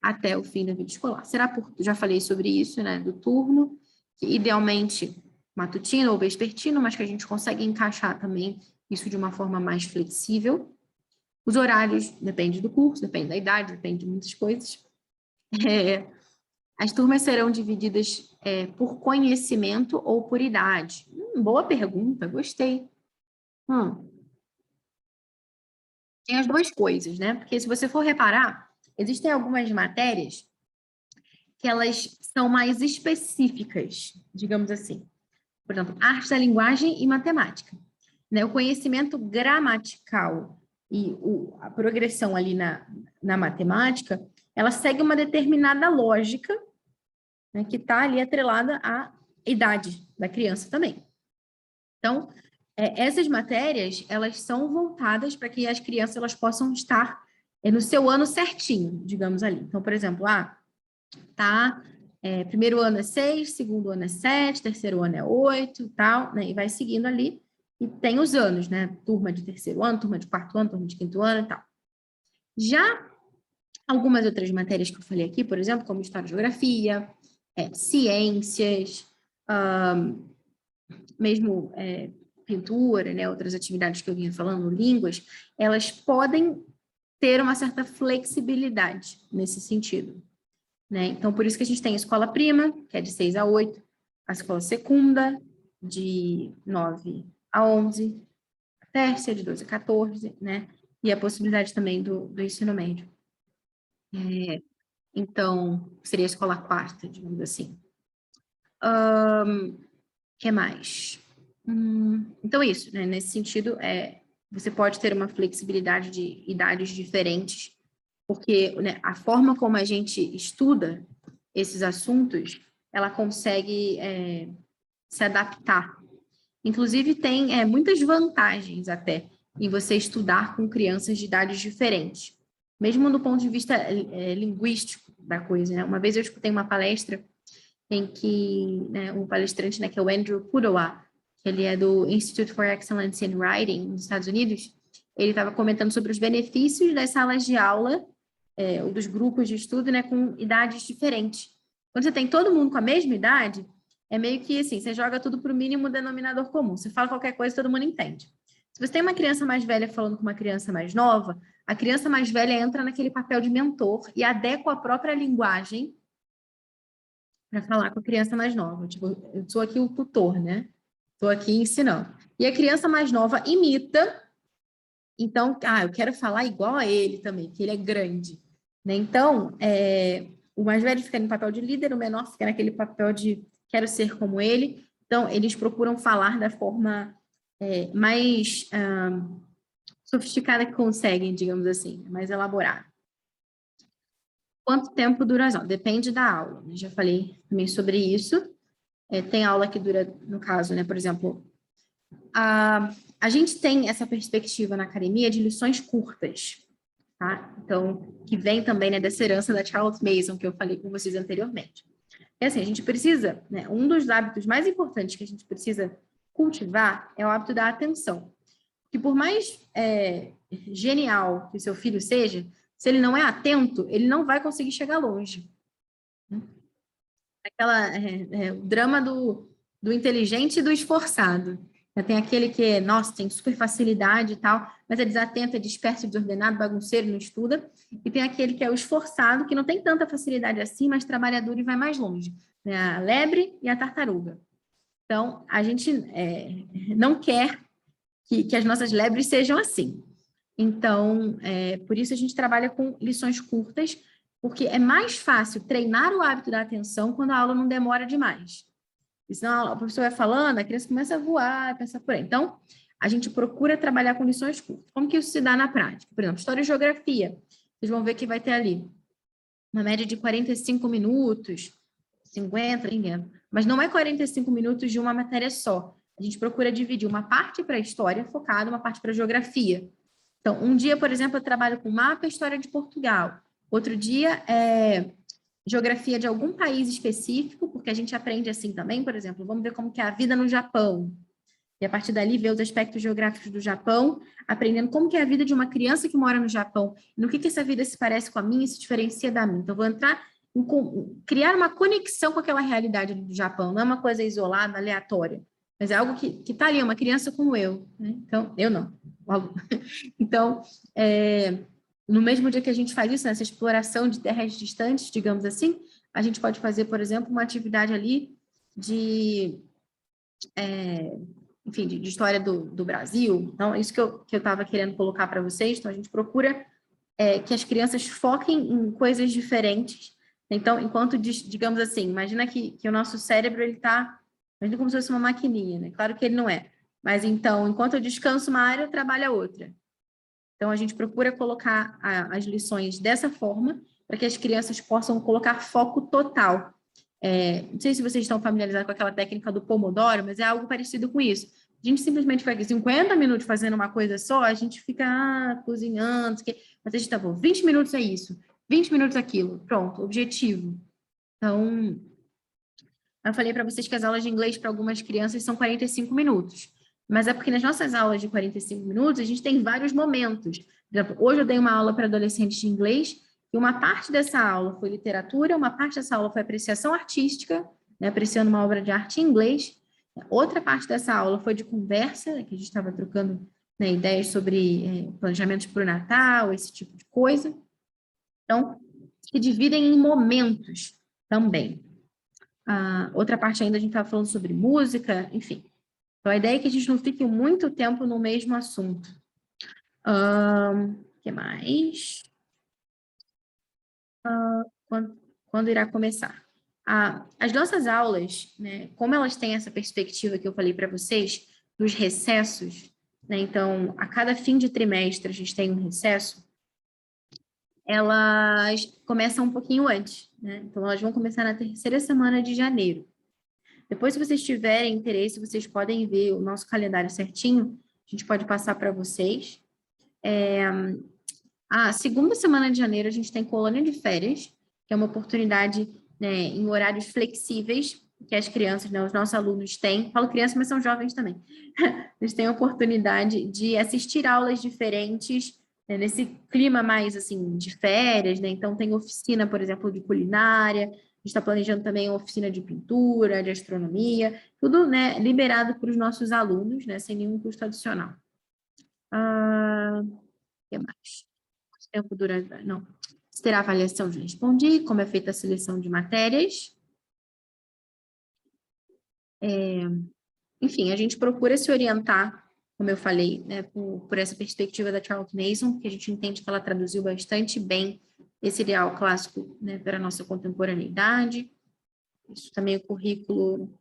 até o fim da vida escolar. Já falei sobre isso, né, do turno, que idealmente matutino ou vespertino, mas que a gente consegue encaixar também isso de uma forma mais flexível. Os horários depende do curso, depende da idade, depende de muitas coisas. As turmas serão divididas por conhecimento ou por idade? Boa pergunta, gostei. Tem as duas coisas, né? Porque se você for reparar, existem algumas matérias que elas são mais específicas, digamos assim. Por exemplo, arte da linguagem e matemática. Né? O conhecimento gramatical e a progressão ali na matemática, ela segue uma determinada lógica, né, que está ali atrelada à idade da criança também. Então, essas matérias, elas são voltadas para que as crianças elas possam estar no seu ano certinho, digamos ali. Então, por exemplo, primeiro ano é 6, segundo ano é 7, terceiro ano é 8, tal, né, e vai seguindo ali. E tem os anos, né? Turma de terceiro ano, turma de quarto ano, turma de quinto ano e tal. Já algumas outras matérias que eu falei aqui, por exemplo, como História e Geografia, Ciências, mesmo pintura, né? Outras atividades que eu vinha falando, línguas, elas podem ter uma certa flexibilidade nesse sentido. Né? Então, por isso que a gente tem a escola prima, que é de 6 a 8, a escola secunda, de 9 a 11, a tércia, de 12 a 14, né? E a possibilidade também do ensino médio. Então, seria a escola quarta, digamos assim. Que mais? Então, isso, né? Nesse sentido, você pode ter uma flexibilidade de idades diferentes, porque, né, a forma como a gente estuda esses assuntos, ela consegue se adaptar. Inclusive, tem muitas vantagens até em você estudar com crianças de idades diferentes, mesmo do ponto de vista linguístico da coisa, né? Uma vez eu escutei uma palestra em que, né, um palestrante, né, que é o Andrew Pudewa, que ele é do Institute for Excellence in Writing, nos Estados Unidos, ele estava comentando sobre os benefícios das salas de aula, ou dos grupos de estudo, né, com idades diferentes. Quando você tem todo mundo com a mesma idade, é meio que assim, você joga tudo para o mínimo denominador comum. Você fala qualquer coisa, todo mundo entende. Se você tem uma criança mais velha falando com uma criança mais nova, a criança mais velha entra naquele papel de mentor e adequa a própria linguagem para falar com a criança mais nova. Tipo, eu sou aqui o tutor, né? Estou aqui ensinando. E a criança mais nova imita. Então, eu quero falar igual a ele também, que ele é grande. Né? Então, o mais velho fica no papel de líder, o menor fica naquele papel de quero ser como ele. Então, eles procuram falar da forma mais sofisticada que conseguem, digamos assim, mais elaborada. Quanto tempo dura as aulas? Depende da aula. Já falei também sobre isso. Tem aula que dura, no caso, né, por exemplo, a gente tem essa perspectiva na academia de lições curtas, tá? Então, que vem também, né, dessa herança da Charles Mason, que eu falei com vocês anteriormente. É assim, a gente precisa, né, um dos hábitos mais importantes que a gente precisa cultivar é o hábito da atenção. Que por mais genial que o seu filho seja, se ele não é atento, ele não vai conseguir chegar longe. O drama do inteligente e do esforçado. Tem aquele que, nossa, tem super facilidade e tal, mas é desatento, é disperso, desordenado, bagunceiro, não estuda. E tem aquele que é o esforçado, que não tem tanta facilidade assim, mas trabalha duro e vai mais longe. Né? A lebre e a tartaruga. Então, a gente não quer que as nossas lebres sejam assim. Então, por isso a gente trabalha com lições curtas, porque é mais fácil treinar o hábito da atenção quando a aula não demora demais. E senão a professora vai falando, a criança começa a voar, pensa por aí. Então, a gente procura trabalhar com lições curtas. Como que isso se dá na prática? Por exemplo, história e geografia. Vocês vão ver que vai ter ali uma média de 45 minutos, 50, ninguém. Mas não é 45 minutos de uma matéria só. A gente procura dividir uma parte para a história focada, uma parte para a geografia. Então, um dia, por exemplo, eu trabalho com mapa e história de Portugal. Outro dia geografia de algum país específico, porque a gente aprende assim também, por exemplo, vamos ver como que é a vida no Japão. E a partir dali ver os aspectos geográficos do Japão, aprendendo como que é a vida de uma criança que mora no Japão, no que essa vida se parece com a minha e se diferencia da minha. Então, vou entrar criar uma conexão com aquela realidade do Japão, não é uma coisa isolada, aleatória, mas é algo que está ali, uma criança como eu, né? Então, eu não. Então, no mesmo dia que a gente faz isso, nessa exploração de terras distantes, digamos assim, a gente pode fazer, por exemplo, uma atividade ali de história do Brasil. Então, é isso que eu estava querendo colocar para vocês. Então, a gente procura que as crianças foquem em coisas diferentes. Então, enquanto, digamos assim, imagina que o nosso cérebro, ele está, imagina como se fosse uma maquininha, né? Claro que ele não é. Mas, então, enquanto eu descanso uma área, eu trabalho a outra. Então, a gente procura colocar as lições dessa forma, para que as crianças possam colocar foco total. Não sei se vocês estão familiarizados com aquela técnica do Pomodoro, mas é algo parecido com isso. A gente simplesmente fica aqui 50 minutos fazendo uma coisa só, a gente fica cozinhando, mas a gente tá bom, 20 minutos é isso, 20 minutos aquilo, pronto, objetivo. Então, eu falei para vocês que as aulas de inglês para algumas crianças são 45 minutos, mas é porque nas nossas aulas de 45 minutos a gente tem vários momentos. Por exemplo, hoje eu dei uma aula para adolescentes de inglês, e uma parte dessa aula foi literatura, uma parte dessa aula foi apreciação artística, né, apreciando uma obra de arte em inglês. Outra parte dessa aula foi de conversa, que a gente estava trocando, né, ideias sobre planejamentos para o Natal, esse tipo de coisa. Então, se dividem em momentos também. Outra parte ainda a gente estava falando sobre música, enfim. Então, a ideia é que a gente não fique muito tempo no mesmo assunto. O que mais? Quando irá começar? As nossas aulas, né, como elas têm essa perspectiva que eu falei para vocês, dos recessos, né, então, a cada fim de trimestre a gente tem um recesso, elas começam um pouquinho antes, né? Então, elas vão começar na terceira semana de janeiro. Depois, se vocês tiverem interesse, vocês podem ver o nosso calendário certinho, a gente pode passar para vocês. A segunda semana de janeiro, a gente tem colônia de férias, que é uma oportunidade, né, em horários flexíveis, que as crianças, né, os nossos alunos têm. Falo crianças, mas são jovens também. Eles têm a oportunidade de assistir aulas diferentes, né, nesse clima mais, assim, de férias, né? Então, tem oficina, por exemplo, de culinária. A gente está planejando também oficina de pintura, de astronomia. Tudo, né, liberado para os nossos alunos, né, sem nenhum custo adicional. O que mais? Tempo dura... Não. Se terá avaliação, já respondi. Como é feita a seleção de matérias. Enfim, a gente procura se orientar, como eu falei, né, por essa perspectiva da Charles Mason, que a gente entende que ela traduziu bastante bem esse ideal clássico, né, para a nossa contemporaneidade. Isso também, o currículo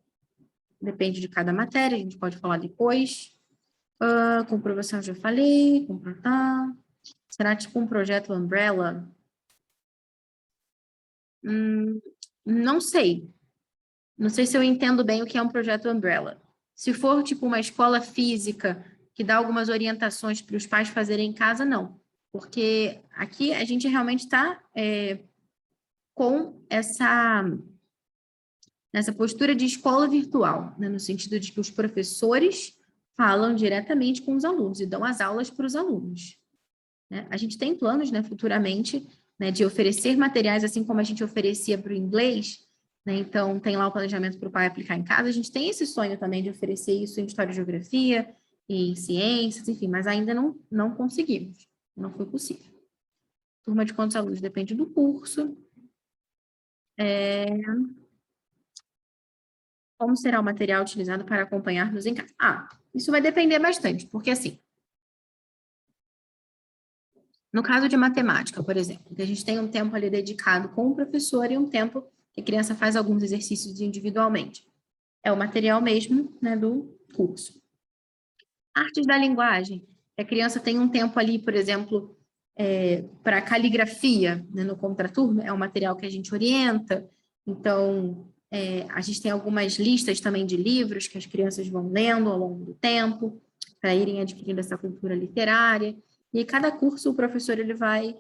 depende de cada matéria, a gente pode falar depois. Comprovação, já falei. Completar. Será tipo um projeto Umbrella? Não sei. Não sei se eu entendo bem o que é um projeto Umbrella. Se for, tipo, uma escola física que dá algumas orientações para os pais fazerem em casa, não. Porque aqui a gente realmente está com nessa postura de escola virtual, né? No sentido de que os professores falam diretamente com os alunos e dão as aulas para os alunos, né? A gente tem planos, né, futuramente, né, de oferecer materiais, assim como a gente oferecia para o inglês, né? Então, tem lá o planejamento para o pai aplicar em casa. A gente tem esse sonho também de oferecer isso em História e Geografia, em Ciências, enfim, mas ainda não conseguimos, não foi possível. Turma de quantos alunos? Depende do curso. Como será o material utilizado para acompanhar-nos em casa? Isso vai depender bastante, porque assim, no caso de matemática, por exemplo, que a gente tem um tempo ali dedicado com o professor e um tempo que a criança faz alguns exercícios individualmente. É o material mesmo, né, do curso. Artes da linguagem. A criança tem um tempo ali, por exemplo, para caligrafia, né, no contraturno, é um material que a gente orienta. Então, a gente tem algumas listas também de livros que as crianças vão lendo ao longo do tempo, para irem adquirindo essa cultura literária. E cada curso o professor ele vai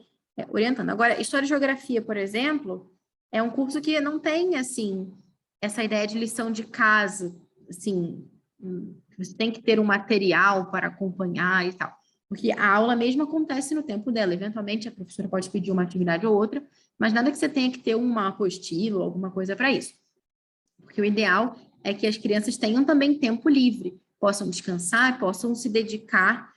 orientando. Agora, História e Geografia, por exemplo, é um curso que não tem, assim, essa ideia de lição de casa, assim, você tem que ter um material para acompanhar e tal. Porque a aula mesmo acontece no tempo dela. Eventualmente, a professora pode pedir uma atividade ou outra, mas nada que você tenha que ter uma apostila ou alguma coisa para isso. Porque o ideal é que as crianças tenham também tempo livre, possam descansar, possam se dedicar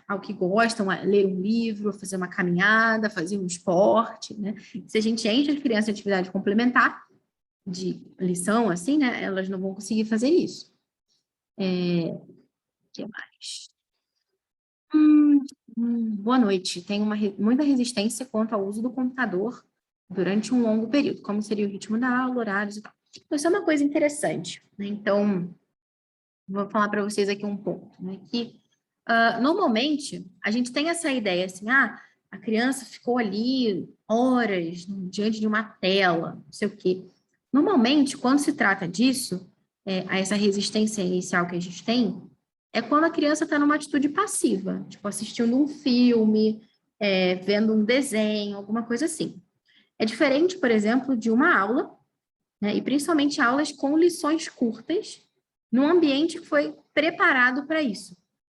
ao que gostam, a ler um livro, fazer uma caminhada, fazer um esporte, né? Se a gente enche as crianças de atividade complementar, de lição, assim, né? Elas não vão conseguir fazer isso. O que mais? Boa noite. Tenho muita resistência quanto ao uso do computador durante um longo período. Como seria o ritmo da aula, horários e tal. Então, isso é uma coisa interessante, né? Então, vou falar para vocês aqui um ponto, né? Que, normalmente, a gente tem essa ideia, assim, a criança ficou ali horas diante de uma tela, não sei o quê. Normalmente, quando se trata disso, a essa resistência inicial que a gente tem, é quando a criança está numa atitude passiva, tipo assistindo um filme, vendo um desenho, alguma coisa assim. É diferente, por exemplo, de uma aula, né, e principalmente aulas com lições curtas, num ambiente que foi preparado para isso.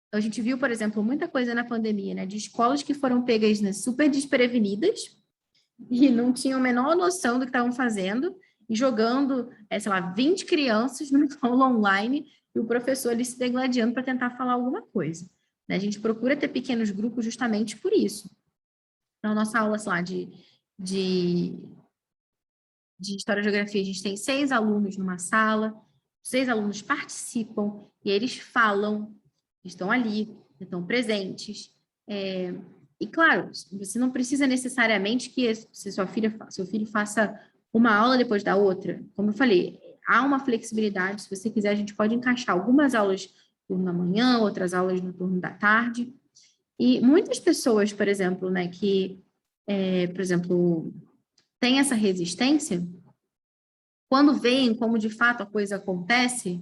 Então, a gente viu, por exemplo, muita coisa na pandemia, né, de escolas que foram pegas, né, super desprevenidas e não tinham a menor noção do que estavam fazendo, e jogando, sei lá, 20 crianças numa aula online e o professor ali se degladiando para tentar falar alguma coisa, né? A gente procura ter pequenos grupos justamente por isso. Então, a nossa aula, sei lá, de História e Geografia, a gente tem 6 alunos numa sala, 6 alunos participam e eles falam, estão ali, estão presentes. E, claro, você não precisa necessariamente que seu filho faça uma aula depois da outra. Como eu falei, há uma flexibilidade. Se você quiser, a gente pode encaixar algumas aulas no turno da manhã, outras aulas no turno da tarde. E muitas pessoas, por exemplo, né, que, por exemplo, têm essa resistência, quando veem como de fato a coisa acontece,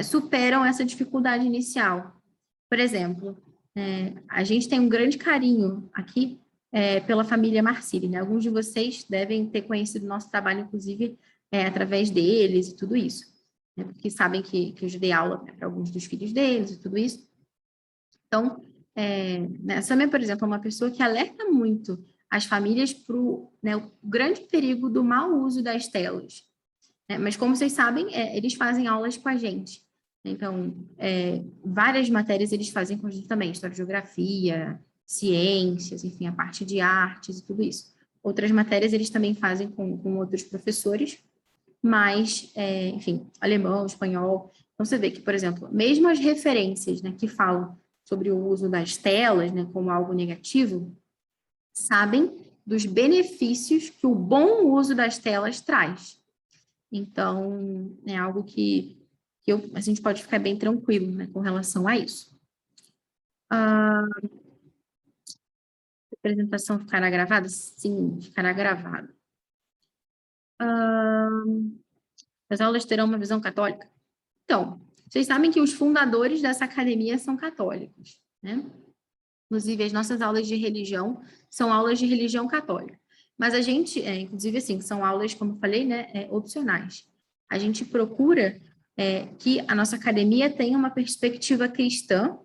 superam essa dificuldade inicial. Por exemplo, a gente tem um grande carinho aqui pela família Marcilli, né? Alguns de vocês devem ter conhecido nosso trabalho, inclusive, através deles e tudo isso, né? Porque sabem que eu já dei aula para alguns dos filhos deles e tudo isso. Então, a Samia, por exemplo, é uma pessoa que alerta muito as famílias para o grande perigo do mau uso das telas. Mas, como vocês sabem, eles fazem aulas com a gente. Então, várias matérias eles fazem com a gente também, História e Geografia, Ciências, enfim, a parte de artes e tudo isso. Outras matérias eles também fazem com outros professores, mas, enfim, alemão, espanhol. Então, você vê que, por exemplo, mesmo as referências, né, que falam sobre o uso das telas, né, como algo negativo, sabem dos benefícios que o bom uso das telas traz. Então, é algo que a gente pode ficar bem tranquilo, né, com relação a isso. A apresentação ficará gravada? Sim, ficará gravada. As aulas terão uma visão católica? Então, Vocês sabem que os fundadores dessa academia são católicos, né? Inclusive, as nossas aulas de religião são aulas de religião católica. Mas a gente, inclusive, assim, são aulas, como eu falei, né, opcionais. A gente procura que a nossa academia tenha uma perspectiva cristã,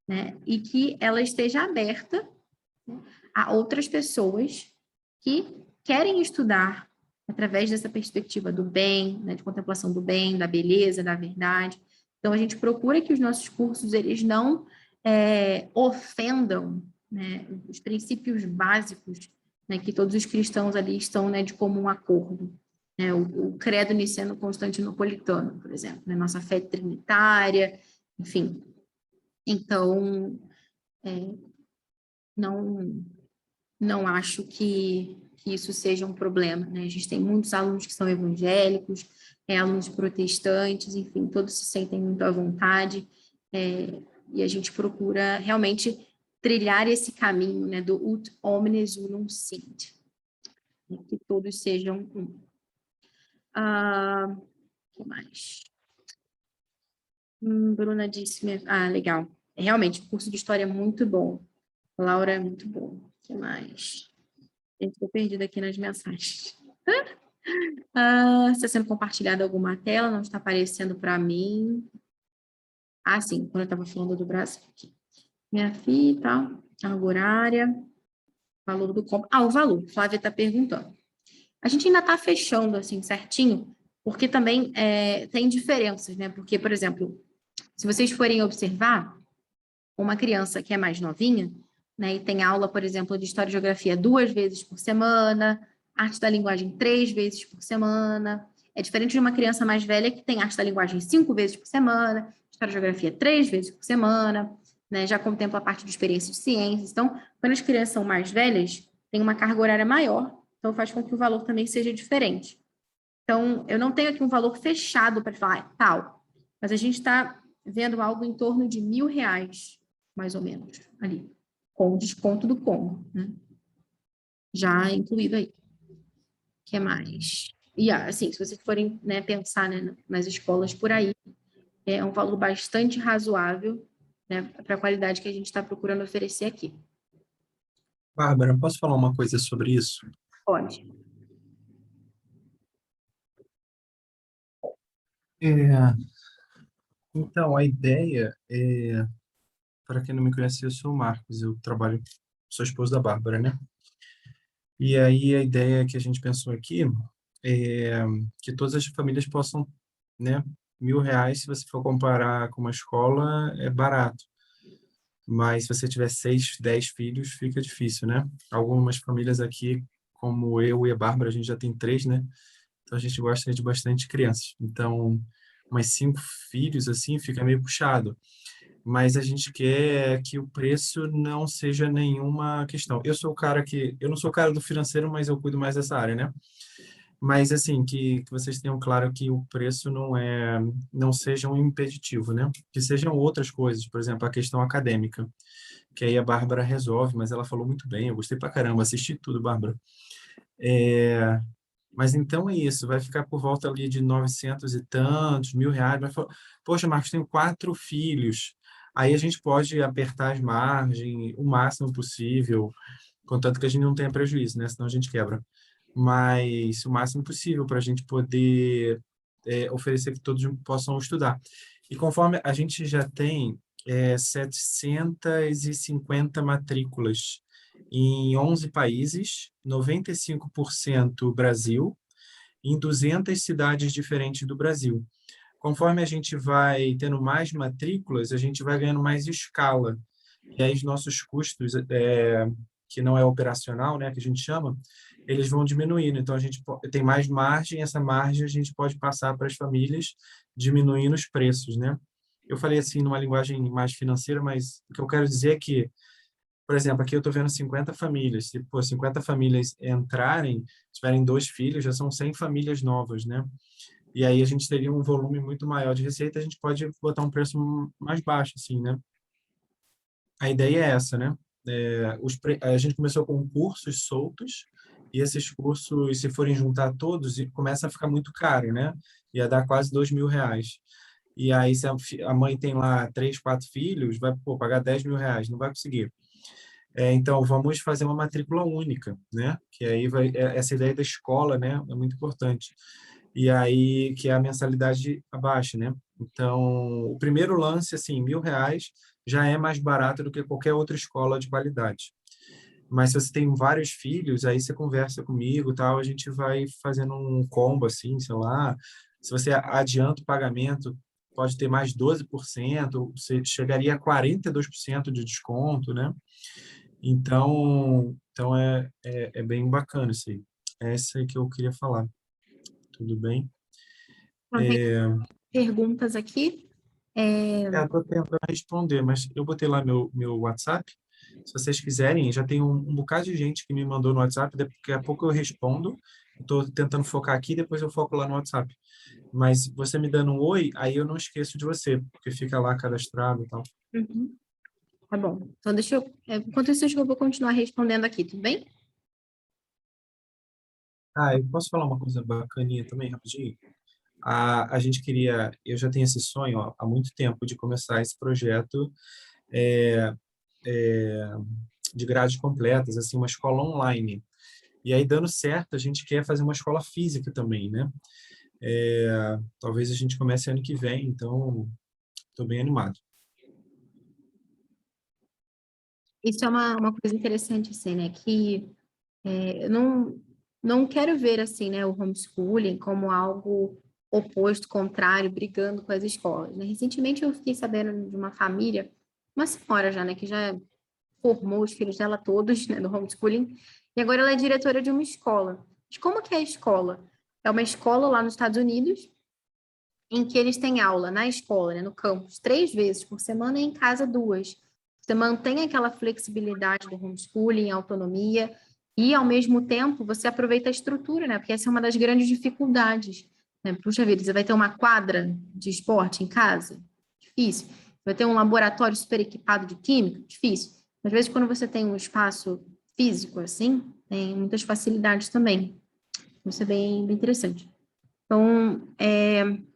né, e que ela esteja aberta, né, a outras pessoas que querem estudar através dessa perspectiva do bem, né, de contemplação do bem, da beleza, da verdade. Então, a gente procura que os nossos cursos, eles não ofendam, né, os princípios básicos, né, que todos os cristãos ali estão, né, de comum acordo. Né, o credo niceno-constantinopolitano, por exemplo, né, nossa fé trinitária, enfim. Então, não acho que isso seja um problema, né? A gente tem muitos alunos que são evangélicos, alunos protestantes, enfim, todos se sentem muito à vontade, e a gente procura realmente trilhar esse caminho, né, do ut omnes unum sint, né, que todos sejam um. O que mais? Bruna disse, legal. Realmente, o curso de história é muito bom. Laura é muito bom. O que mais? Estou perdida aqui nas mensagens. Está sendo compartilhada alguma tela? Não está aparecendo para mim. Sim, quando eu estava falando do Brasil aqui. Minha filha e tal, a horária, valor do compra. O valor, Flávia está perguntando. A gente ainda está fechando, assim, certinho, porque também tem diferenças, né? Porque, por exemplo, se vocês forem observar, uma criança que é mais novinha, né, e tem aula, por exemplo, de História e Geografia 2 vezes por semana, Arte da Linguagem 3 vezes por semana, é diferente de uma criança mais velha que tem Arte da Linguagem 5 vezes por semana, História e Geografia 3 vezes por semana, né, já contempla a parte de experiência de ciências. Então, quando as crianças são mais velhas, tem uma carga horária maior, então faz com que o valor também seja diferente. Então, eu não tenho aqui um valor fechado para falar tal, mas a gente está vendo algo em torno de R$ 1.000, mais ou menos, ali, com o desconto do combo, né? Já incluído aí. O que mais? E, assim, se vocês forem, né, pensar, né, nas escolas por aí, é um valor bastante razoável, né, para a qualidade que a gente está procurando oferecer aqui. Bárbara, posso falar uma coisa sobre isso? Pode. Então, a ideia para quem não me conhece, eu sou o Marcos, eu sou esposo da Bárbara, né? E aí a ideia que a gente pensou aqui é que todas as famílias possam, né? R$ 1.000, se você for comparar com uma escola, é barato. Mas se você tiver 6, 10 filhos, fica difícil, né? Algumas famílias aqui, como eu e a Bárbara, a gente já tem 3, né? Então a gente gosta de bastante crianças. Então, umas 5 filhos, assim, fica meio puxado. Mas a gente quer que o preço não seja nenhuma questão. Eu não sou o cara do financeiro, mas eu cuido mais dessa área, né? Mas, assim, que vocês tenham claro que o preço não seja um impeditivo, né? Que sejam outras coisas, por exemplo, a questão acadêmica, que aí a Bárbara resolve, mas ela falou muito bem, eu gostei pra caramba, assisti tudo, Bárbara. Mas então é isso, vai ficar por volta ali de 900 e tantos, R$ 1.000. Mas, poxa, Marcos, tenho 4 filhos. Aí a gente pode apertar as margens o máximo possível, contanto que a gente não tenha prejuízo, né? Senão a gente quebra. Mas o máximo possível para a gente poder oferecer que todos possam estudar. E conforme a gente já tem 750 matrículas em 11 países, 95% Brasil, em 200 cidades diferentes do Brasil. Conforme a gente vai tendo mais matrículas, a gente vai ganhando mais escala. E aí os nossos custos, que não é operacional, né, que a gente chama, eles vão diminuindo. Então, a gente tem mais margem, essa margem a gente pode passar para as famílias, diminuindo os preços, né? Eu falei assim numa linguagem mais financeira, mas o que eu quero dizer é que, por exemplo, aqui eu estou vendo 50 famílias. Se 50 famílias entrarem, tiverem 2 filhos, já são 100 famílias novas, né? E aí a gente teria um volume muito maior de receita, a gente pode botar um preço mais baixo, assim, né? A ideia é essa, né? A gente começou com cursos soltos, e esses cursos, se forem juntar todos, começa a ficar muito caro, né? Ia dar quase R$ 2.000. E aí, se a mãe tem lá 3, 4 filhos, vai, pô, pagar R$ 10.000, não vai conseguir. Então, vamos fazer uma matrícula única, né? Que aí essa ideia da escola, né? É muito importante. E aí, que é a mensalidade abaixa, né? Então, o primeiro lance, assim, R$ 1.000 já é mais barato do que qualquer outra escola de qualidade. Mas se você tem vários filhos, aí você conversa comigo, tal, a gente vai fazendo um combo, assim, sei lá. Se você adianta o pagamento, pode ter mais 12%, você chegaria a 42% de desconto, né? Então é bem bacana isso aí. É isso aí que eu queria falar. Tudo bem? Então, tem perguntas aqui. Estou tentando responder, mas eu botei lá meu WhatsApp. Se vocês quiserem, já tem um bocado de gente que me mandou no WhatsApp, daqui a pouco eu respondo. Estou tentando focar aqui, depois eu foco lá no WhatsApp. Mas você me dando um oi, aí eu não esqueço de você, porque fica lá cadastrado e tal. Uhum. Tá bom. Então, deixa eu... enquanto isso, acho que eu vou continuar respondendo aqui, tudo bem? Eu posso falar uma coisa bacaninha também, rapidinho? A gente queria, eu já tenho esse sonho ó, há muito tempo de começar esse projeto é, é, de grades completas, assim, uma escola online. E aí, dando certo, a gente quer fazer uma escola física também, né? Talvez a gente comece ano que vem, então estou bem animado. Isso é uma coisa interessante, assim, né? Que eu não quero ver, assim, né, o homeschooling como algo oposto, contrário, brigando com as escolas, né? Recentemente eu fiquei sabendo de uma família, uma senhora já, né, que já formou os filhos dela todos, né, no homeschooling, e agora ela é diretora de uma escola. Mas como que é a escola? É uma escola lá nos Estados Unidos, em que eles têm aula na escola, né, no campus, 3 vezes por semana e em casa 2. Você mantém aquela flexibilidade do homeschooling, autonomia, e ao mesmo tempo você aproveita a estrutura, né? Porque essa é uma das grandes dificuldades. Né? Puxa vida, você vai ter uma quadra de esporte em casa? Difícil. Vai ter um laboratório super equipado de química? Difícil. Às vezes, quando você tem um espaço físico assim, tem muitas facilidades também. Isso é bem interessante. Então,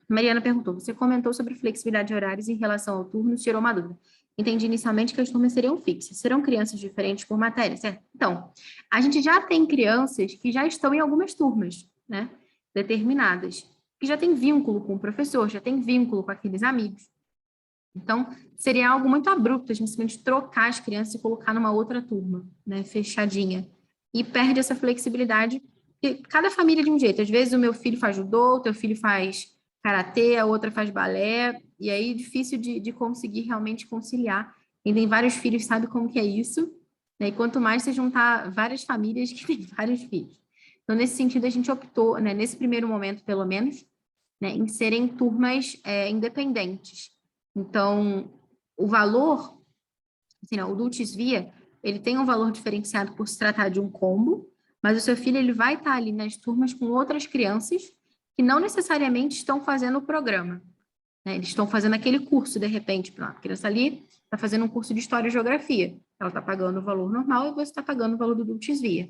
Mariana perguntou, você comentou sobre flexibilidade de horários em relação ao turno, tirou uma dúvida. Entendi inicialmente que as turmas seriam fixas. Serão crianças diferentes por matéria, certo? Então, a gente já tem crianças que já estão em algumas turmas, né? Determinadas, que já tem vínculo com o professor, já tem vínculo com aqueles amigos. Então, seria algo muito abrupto a gente simplesmente trocar as crianças e colocar numa outra turma, né? Fechadinha. E perde essa flexibilidade. Porque cada família é de um jeito. Às vezes o meu filho faz judô, o teu filho faz karatê, a outra faz balé, e aí é difícil de conseguir realmente conciliar. Quem tem vários filhos sabe como que é isso, né? E quanto mais você juntar várias famílias que têm vários filhos. Então, nesse sentido, a gente optou, né, nesse primeiro momento, pelo menos, né, em serem turmas independentes. Então, o valor, assim, não, o Dulcis Via, ele tem um valor diferenciado por se tratar de um combo, mas o seu filho ele vai estar ali nas turmas com outras crianças que não necessariamente estão fazendo o programa. Né? Eles estão fazendo aquele curso, de repente, a criança ali está fazendo um curso de História e Geografia. Ela está pagando o valor normal e você está pagando o valor do Dulcis Via.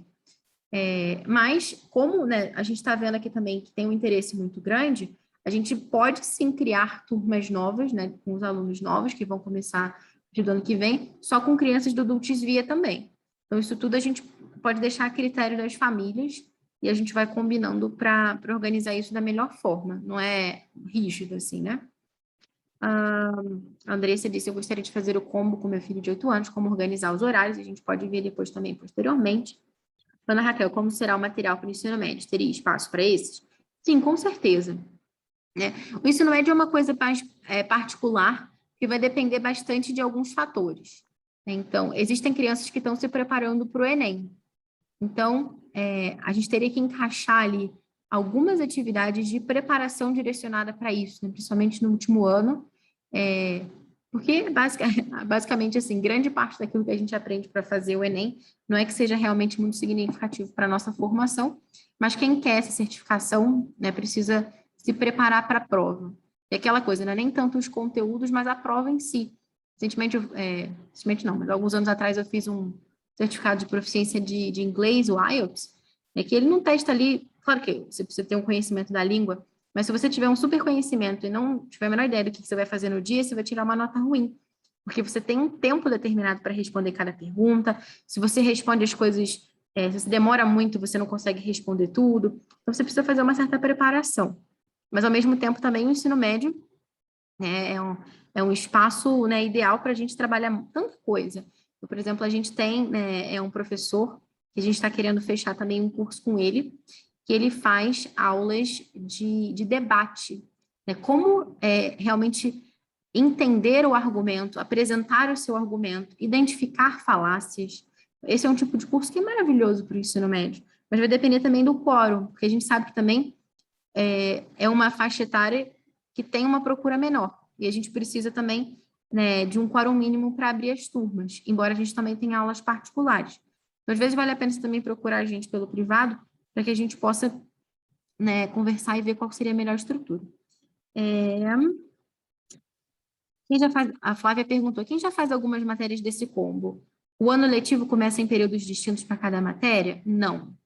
Mas, como, né, a gente está vendo aqui também que tem um interesse muito grande, a gente pode sim criar turmas novas, né, com os alunos novos que vão começar do ano que vem, só com crianças do Dulcis Via também. Então, isso tudo a gente pode deixar a critério das famílias e a gente vai combinando para organizar isso da melhor forma. Não é rígido assim, né? A Andressa disse, eu gostaria de fazer o combo com meu filho de 8 anos, como organizar os horários, a gente pode ver depois também posteriormente. Ana Raquel, como será o material para o ensino médio? Teria espaço para esses? Sim, com certeza. Né? O ensino médio é uma coisa mais particular, que vai depender bastante de alguns fatores. Né? Então, existem crianças que estão se preparando para o Enem. Então, a gente teria que encaixar ali algumas atividades de preparação direcionada para isso, né? Principalmente no último ano, porque, basicamente, assim, grande parte daquilo que a gente aprende para fazer o Enem não é que seja realmente muito significativo para a nossa formação, mas quem quer essa certificação, né, precisa se preparar para a prova. E aquela coisa, não é nem tanto os conteúdos, mas a prova em si. Recentemente não, mas alguns anos atrás eu fiz um certificado de proficiência de inglês, o IELTS, que ele não testa ali, claro que você precisa ter um conhecimento da língua, Mas se você tiver um super conhecimento e não tiver a menor ideia do que você vai fazer no dia, você vai tirar uma nota ruim. Porque você tem um tempo determinado para responder cada pergunta. Se você responde as coisas, se você demora muito, você não consegue responder tudo. Então, você precisa fazer uma certa preparação. Mas, ao mesmo tempo, também o ensino médio, né, é um espaço, né, ideal para a gente trabalhar tanta coisa. Então, por exemplo, a gente tem, né, um professor que a gente está querendo fechar também um curso com ele, que ele faz aulas de debate, né? Como realmente entender o argumento, apresentar o seu argumento, identificar falácias. Esse é um tipo de curso que é maravilhoso para o ensino médio, mas vai depender também do quórum, porque a gente sabe que também é uma faixa etária que tem uma procura menor, e a gente precisa também, né, de um quórum mínimo para abrir as turmas, embora a gente também tenha aulas particulares. Então, às vezes vale a pena você também procurar a gente pelo privado, para que a gente possa, né, conversar e ver qual seria a melhor estrutura. A Flávia perguntou, quem já faz algumas matérias desse combo? O ano letivo começa em períodos distintos para cada matéria? Não.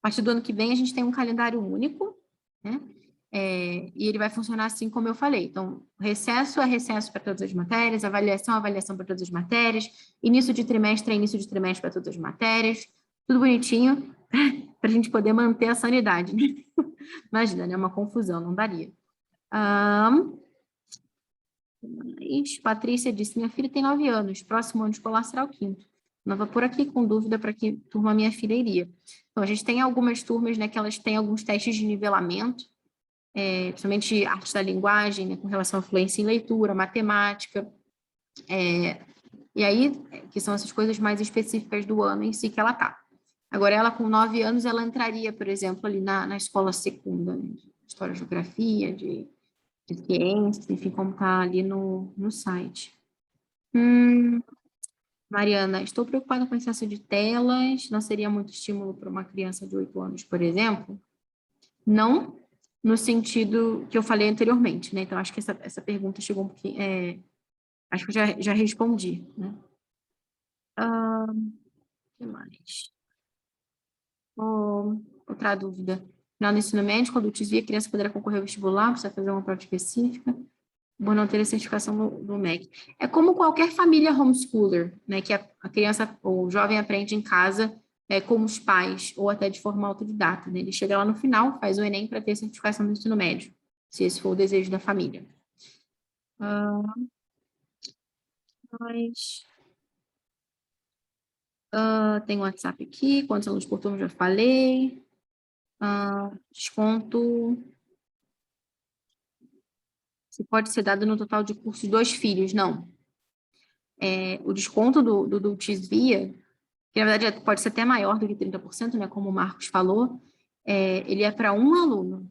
A partir do ano que vem, a gente tem um calendário único, né? E ele vai funcionar assim como eu falei. Então, recesso é recesso para todas as matérias, avaliação é avaliação para todas as matérias, início de trimestre é início de trimestre para todas as matérias, tudo bonitinho, para a gente poder manter a sanidade, né? Imagina, né? Uma confusão, não daria. Patrícia disse, minha filha tem 9 anos, próximo ano escolar será o 5º. Não vou por aqui com dúvida para que turma minha filha iria. Então, a gente tem algumas turmas, né, que elas têm alguns testes de nivelamento, principalmente arte da linguagem, né, com relação à fluência em leitura, matemática, e aí, que são essas coisas mais específicas do ano em si que ela está. Agora, ela com 9 anos, ela entraria, por exemplo, ali na escola secunda, né, de História e Geografia, de ciências, enfim, como está ali no site. Mariana, estou preocupada com o excesso de telas, não seria muito estímulo para uma criança de 8 anos, por exemplo? Não, no sentido que eu falei anteriormente, né? Então, acho que essa pergunta chegou um pouquinho... acho que eu já respondi, né? O que mais? Outra dúvida. Final do ensino médio, quando desvia, a criança poderá concorrer ao vestibular, precisa fazer uma prova específica, por não ter a certificação do MEC. É como qualquer família homeschooler, né? Que a criança ou o jovem aprende em casa com os pais, ou até de forma autodidata, né? Ele chega lá no final, faz o Enem para ter a certificação do ensino médio, se esse for o desejo da família. Tem o WhatsApp aqui, quantos alunos por turma já falei. Desconto. Se pode ser dado no total de cursos de 2 filhos, não. O desconto do Tisvia, que na verdade pode ser até maior do que 30%, né, como o Marcos falou, ele é para um aluno,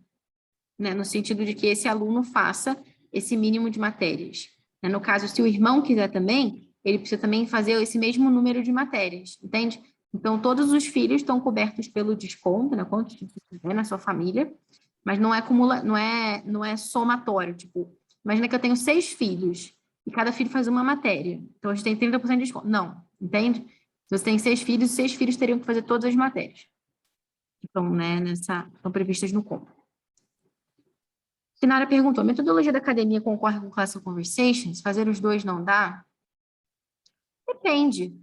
né, no sentido de que esse aluno faça esse mínimo de matérias. No caso, se o irmão quiser também, ele precisa também fazer esse mesmo número de matérias, entende? Então, todos os filhos estão cobertos pelo desconto, né, quanto tiver na sua família, mas não é somatório, tipo, imagina que eu tenho 6 filhos, e cada filho faz uma matéria, então a gente tem 30% de desconto. Não, entende? Se você tem 6 filhos, 6 filhos teriam que fazer todas as matérias. Então, né, estão previstas no combo. Sinara perguntou, a metodologia da academia concorre com Classroom Conversations? Fazer os dois não dá? Depende.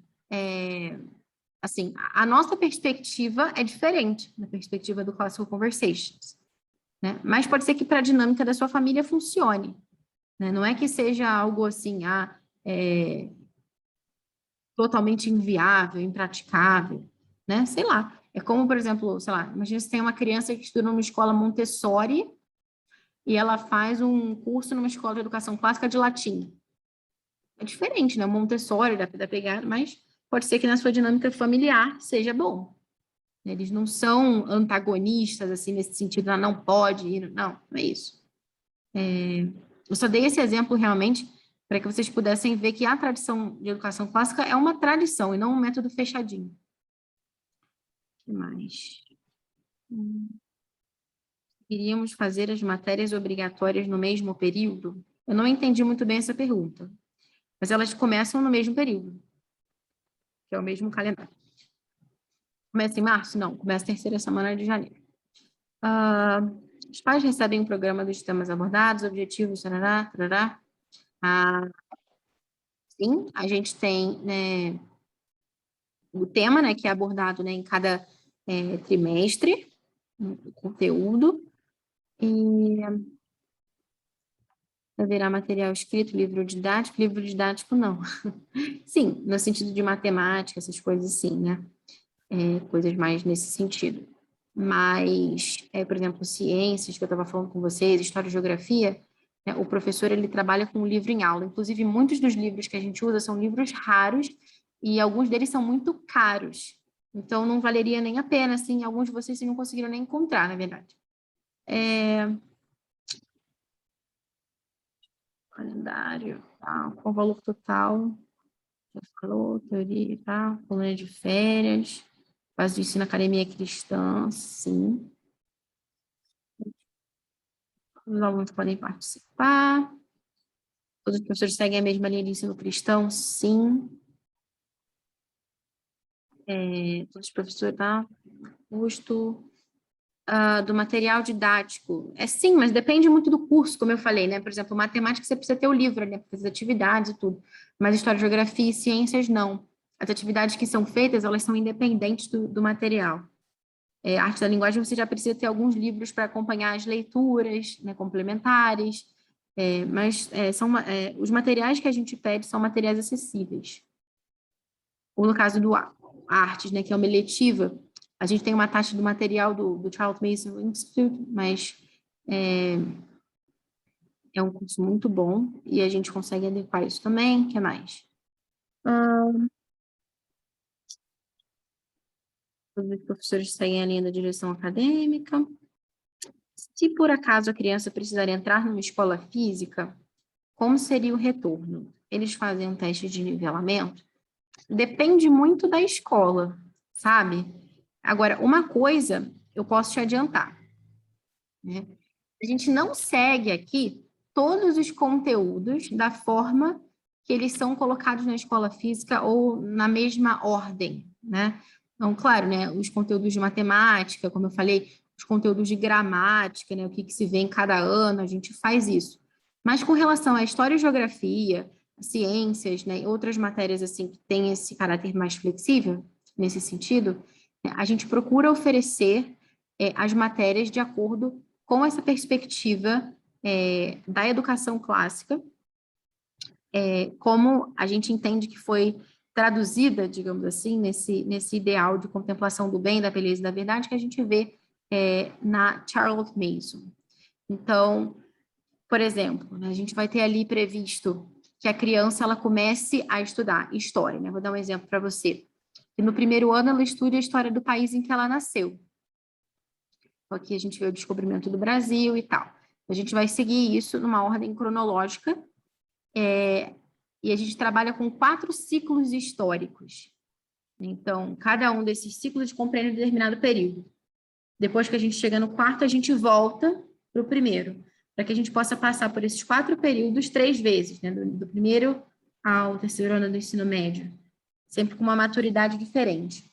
Assim, a nossa perspectiva é diferente da perspectiva do Classroom Conversations, né? Mas pode ser que para a dinâmica da sua família funcione, né? Não é que seja algo assim, totalmente inviável, impraticável, né? Sei lá. É como, por exemplo, sei lá, imagina se tem uma criança que estuda numa escola Montessori e ela faz um curso numa escola de educação clássica de latim. É diferente, né? Montessori da pegada, mas pode ser que na sua dinâmica familiar seja bom. Eles não são antagonistas, assim, nesse sentido, não pode ir, não é isso. Eu só dei esse exemplo, realmente, para que vocês pudessem ver que a tradição de educação clássica é uma tradição e não um método fechadinho. O que mais? Iríamos fazer as matérias obrigatórias no mesmo período? Eu não entendi muito bem essa pergunta, mas elas começam no mesmo período, que é o mesmo calendário. Começa em março? Não, começa a terceira semana de janeiro. Os pais recebem um programa dos temas abordados, objetivos, tarará, tarará. Sim, a gente tem, né, o tema, né, que é abordado, né, em cada trimestre, o conteúdo, e haverá material escrito, livro didático não. Sim, no sentido de matemática, essas coisas assim, né, coisas mais nesse sentido. Mas, por exemplo, ciências, que eu estava falando com vocês, história e geografia, né, o professor, ele trabalha com o livro em aula. Inclusive, muitos dos livros que a gente usa são livros raros e alguns deles são muito caros. Então, não valeria nem a pena, assim, alguns de vocês não conseguiram nem encontrar, na verdade. Calendário, tá? Com o valor total, já falou, teoria, tá? Colônia de férias, base do ensino academia cristã, sim. Os alunos podem participar. Todos os professores seguem a mesma linha de ensino cristão, sim. Todos os professores, tá? Custo do material didático. Sim, mas depende muito do curso, como eu falei, né? Por exemplo, matemática você precisa ter o livro, né? Precisa de atividades e tudo. Mas história, geografia e ciências, não. As atividades que são feitas, elas são independentes do material. Arte da linguagem, você já precisa ter alguns livros para acompanhar as leituras, né, complementares, mas os materiais que a gente pede são materiais acessíveis. Ou no caso do Artes, né, que é uma eletiva, a gente tem uma taxa do material do Charles Mason Institute, mas é um curso muito bom e a gente consegue adequar isso também. O que mais? Todos os professores seguem a linha da direção acadêmica. Se por acaso a criança precisar entrar numa escola física, como seria o retorno? Eles fazem um teste de nivelamento? Depende muito da escola, sabe? Agora, uma coisa eu posso te adiantar, né? A gente não segue aqui todos os conteúdos da forma que eles são colocados na escola física ou na mesma ordem, né? Então, claro, né, os conteúdos de matemática, como eu falei, os conteúdos de gramática, né, o que se vê em cada ano, a gente faz isso. Mas com relação à história e geografia, ciências, né, e outras matérias assim que têm esse caráter mais flexível, nesse sentido, né, a gente procura oferecer as matérias de acordo com essa perspectiva da educação clássica, como a gente entende que foi traduzida, digamos assim, nesse ideal de contemplação do bem, da beleza e da verdade que a gente vê na Charles Mason. Então, por exemplo, né, a gente vai ter ali previsto que a criança ela comece a estudar história, né? Vou dar um exemplo para você. Que no primeiro ano ela estuda a história do país em que ela nasceu. Então, aqui a gente vê o descobrimento do Brasil e tal. A gente vai seguir isso numa ordem cronológica e a gente trabalha com 4 ciclos históricos. Então, cada um desses ciclos compreende um determinado período. Depois que a gente chega no 4º, a gente volta para o primeiro, para que a gente possa passar por esses 4 períodos 3 vezes, né? Do primeiro ao terceiro ano do ensino médio, sempre com uma maturidade diferente.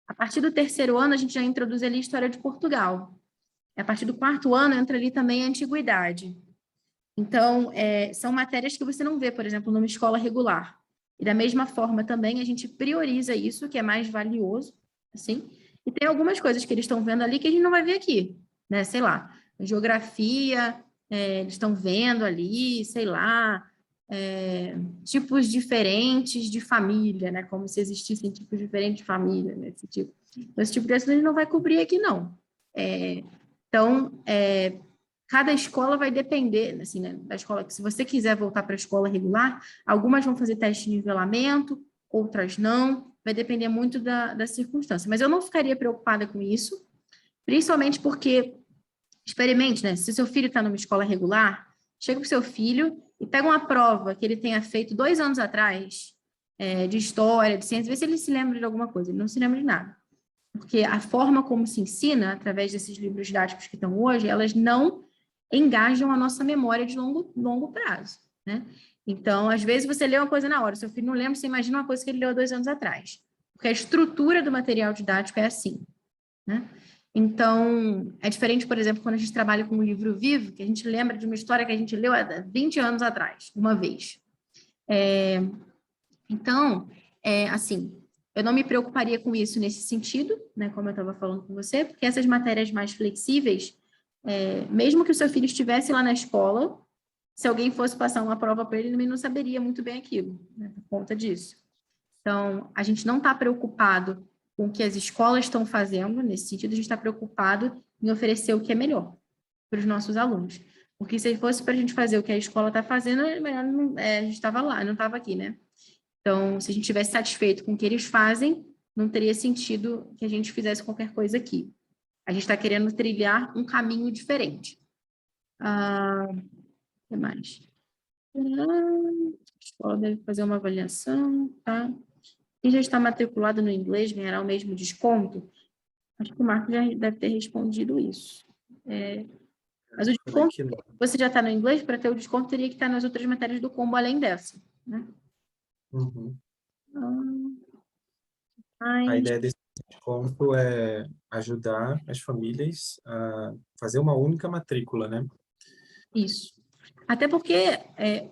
A partir do terceiro ano, a gente já introduz ali a história de Portugal. A partir do 4º ano, entra ali também a antiguidade. Então, são matérias que você não vê, por exemplo, numa escola regular. E da mesma forma também, a gente prioriza isso, que é mais valioso, assim. E tem algumas coisas que eles estão vendo ali que a gente não vai ver aqui, né? Sei lá, geografia, eles estão vendo ali, sei lá, tipos diferentes de família, né? Como se existissem tipos diferentes de família, né? Esse tipo de assunto a gente não vai cobrir aqui, não. Então, cada escola vai depender, assim, né, da escola, que se você quiser voltar para a escola regular, algumas vão fazer teste de nivelamento, outras não, vai depender muito da circunstância. Mas eu não ficaria preocupada com isso, principalmente porque, experimente, né, se seu filho está numa escola regular, chega para o seu filho e pega uma prova que ele tenha feito 2 anos atrás, de história, de ciência, vê se ele se lembra de alguma coisa, ele não se lembra de nada. Porque a forma como se ensina, através desses livros didáticos que estão hoje, elas não engajam a nossa memória de longo prazo, né? Então, às vezes você lê uma coisa na hora, seu filho não lembra, você imagina uma coisa que ele leu há 2 anos atrás. Porque a estrutura do material didático é assim, né? Então, é diferente, por exemplo, quando a gente trabalha com um livro vivo, que a gente lembra de uma história que a gente leu há 20 anos atrás, uma vez. Então, assim, eu não me preocuparia com isso nesse sentido, né, como eu estava falando com você, porque essas matérias mais flexíveis, mesmo que o seu filho estivesse lá na escola, se alguém fosse passar uma prova para ele, ele também não saberia muito bem aquilo, né, por conta disso. Então, a gente não está preocupado com o que as escolas estão fazendo, nesse sentido, a gente está preocupado em oferecer o que é melhor para os nossos alunos. Porque se fosse para a gente fazer o que a escola está fazendo, melhor não, a gente estava lá, não estava aqui, né? Então, se a gente estivesse satisfeito com o que eles fazem, não teria sentido que a gente fizesse qualquer coisa aqui. A gente está querendo trilhar um caminho diferente. O que mais? A escola deve fazer uma avaliação, tá? Quem já está matriculado no inglês ganhará o mesmo desconto? Acho que o Marco já deve ter respondido isso. Mas o desconto, você já está no inglês, para ter o desconto teria que estar nas outras matérias do combo além dessa, né? Uhum. Mas, A ideia desse desconto é ajudar as famílias a fazer uma única matrícula, né? isso. Até porque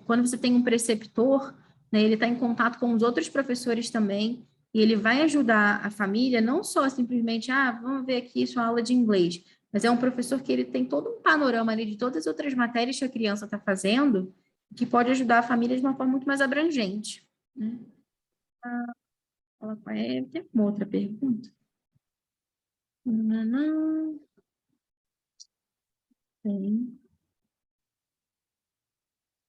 quando você tem um preceptor, né, ele está em contato com os outros professores também, e ele vai ajudar a família, não só simplesmente, vamos ver aqui sua aula de inglês, mas é um professor que ele tem todo um panorama ali de todas as outras matérias que a criança está fazendo, que pode ajudar a família de uma forma muito mais abrangente, né? Tem uma outra pergunta? Não, não. Tem.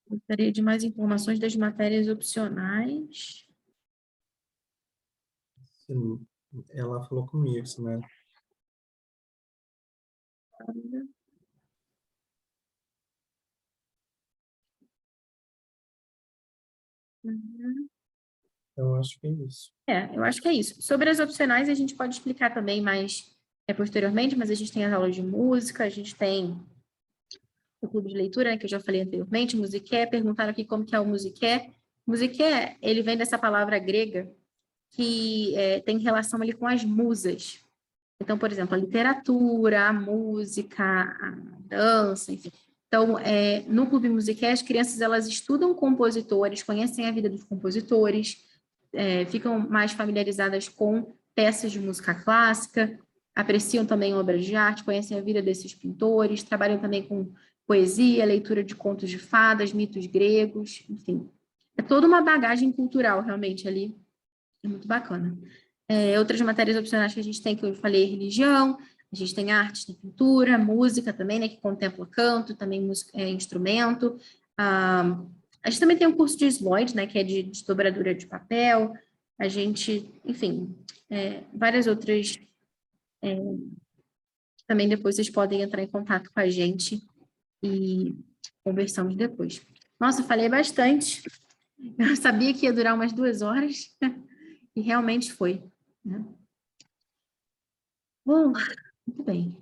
Gostaria de mais informações das matérias opcionais. Sim, ela falou comigo, né? Uhum. Eu acho que é isso. Eu acho que é isso. Sobre as opcionais, a gente pode explicar também mais posteriormente, mas a gente tem as aulas de música, a gente tem o clube de leitura, né, que eu já falei anteriormente, Musiqué, perguntaram aqui como que é o Musiqué. Musiqué, ele vem dessa palavra grega que tem relação ali com as musas. Então, por exemplo, a literatura, a música, a dança, enfim. Então, no Clube Musiqué, as crianças elas estudam compositores, conhecem a vida dos compositores, ficam mais familiarizadas com peças de música clássica, apreciam também obras de arte, conhecem a vida desses pintores, trabalham também com poesia, leitura de contos de fadas, mitos gregos, enfim. É toda uma bagagem cultural, realmente, ali. É muito bacana. Outras matérias opcionais que a gente tem, que eu falei, religião, a gente tem arte, tem pintura, música também, né, que contempla canto, também música, instrumento. A gente também tem um curso de slöjd, né, que é de dobradura de papel. A gente, enfim, várias outras. Também depois vocês podem entrar em contato com a gente e conversamos depois. Nossa, falei bastante. Eu sabia que ia durar umas 2 horas e realmente foi, né? Bom, muito bem.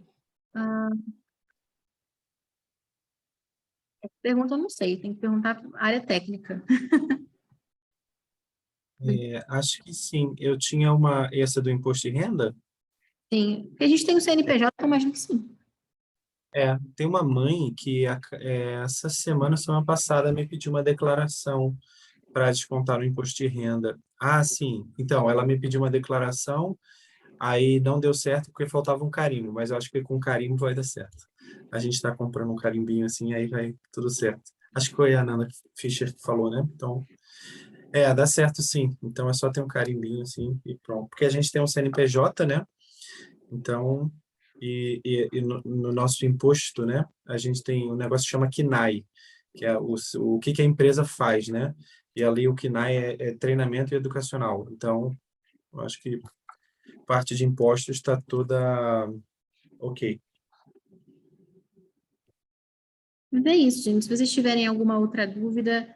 Pergunta, eu não sei, tem que perguntar para a área técnica. Acho que sim. Eu tinha essa do imposto de renda. Sim, porque a gente tem o CNPJ, eu imagino que sim. Tem uma mãe que essa semana passada, me pediu uma declaração para descontar o imposto de renda. Ah, sim. Então, ela me pediu uma declaração, aí não deu certo porque faltava um carimbo, mas eu acho que com carimbo vai dar certo. A gente está comprando um carimbinho assim, aí vai tudo certo. Acho que foi a Nanda Fischer que falou, né? Então, dá certo sim. Então, é só ter um carimbinho assim e pronto. Porque a gente tem um CNPJ, né? Então, e no nosso imposto, né? A gente tem um negócio que chama KNAI, que é o que a empresa faz, né? E ali o KNAI é treinamento educacional. Então, eu acho que parte de impostos está toda ok. Mas é isso, gente. Se vocês tiverem alguma outra dúvida,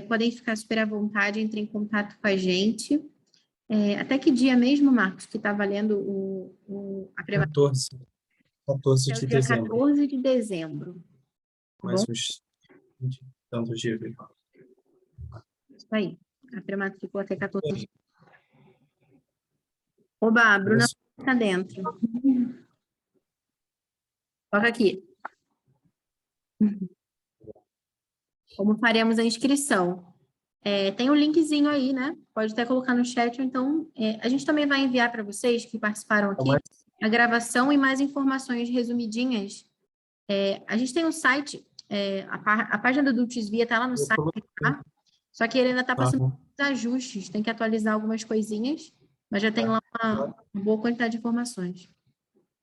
podem ficar super à vontade, entrem em contato com a gente. Até que dia mesmo, Marcos, que está valendo a pré-matrícula? 14 É o de dia dezembro. 14 de dezembro. Tá bom? Mais uns 20 tantos dias. Isso aí. A pré-matrícula até 14 de... Oba, a Bruna Isso. está dentro. Coloca aqui. Como faremos a inscrição? Tem um linkzinho aí, né? Pode até colocar no chat, ou então a gente também vai enviar para vocês que participaram aqui a gravação e mais informações resumidinhas. A gente tem um site, a página do Desvia está lá no site, tá? Só que ele ainda está passando por ajustes, tem que atualizar algumas coisinhas, mas já tem lá uma boa quantidade de informações.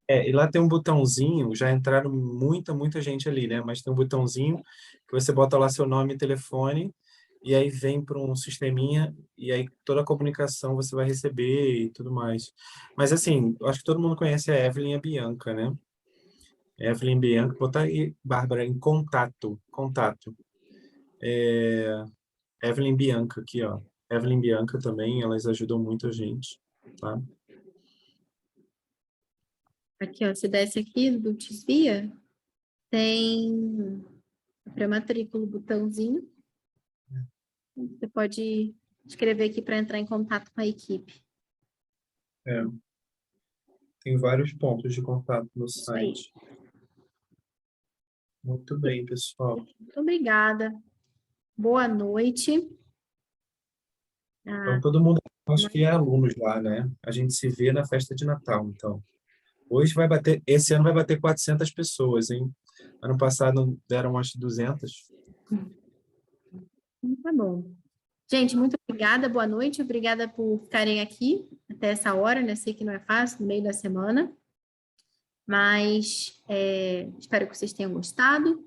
E lá tem um botãozinho, já entraram muita gente ali, né? Mas tem um botãozinho que você bota lá seu nome e telefone, e aí vem para um sisteminha, e aí toda a comunicação você vai receber e tudo mais. Mas assim, eu acho que todo mundo conhece a Evelyn e a Bianca, né? Evelyn e Bianca, botar aí, Bárbara, em contato. Evelyn e Bianca aqui, ó. Evelyn e Bianca também, elas ajudam muito a gente, tá? Aqui, ó, se desce aqui do Desvia, tem a pré-matrícula, o botãozinho. Você pode escrever aqui para entrar em contato com a equipe. Tem vários pontos de contato no Isso aí. site. Muito bem, pessoal. Muito obrigada. Boa noite. Então, todo mundo, acho que é alunos lá, né? A gente se vê na festa de Natal, então. Esse ano vai bater 400 pessoas, hein? Ano passado deram umas 200. Tá bom. Gente, muito obrigada, boa noite. Obrigada por ficarem aqui até essa hora, né? Sei que não é fácil, no meio da semana. Mas espero que vocês tenham gostado.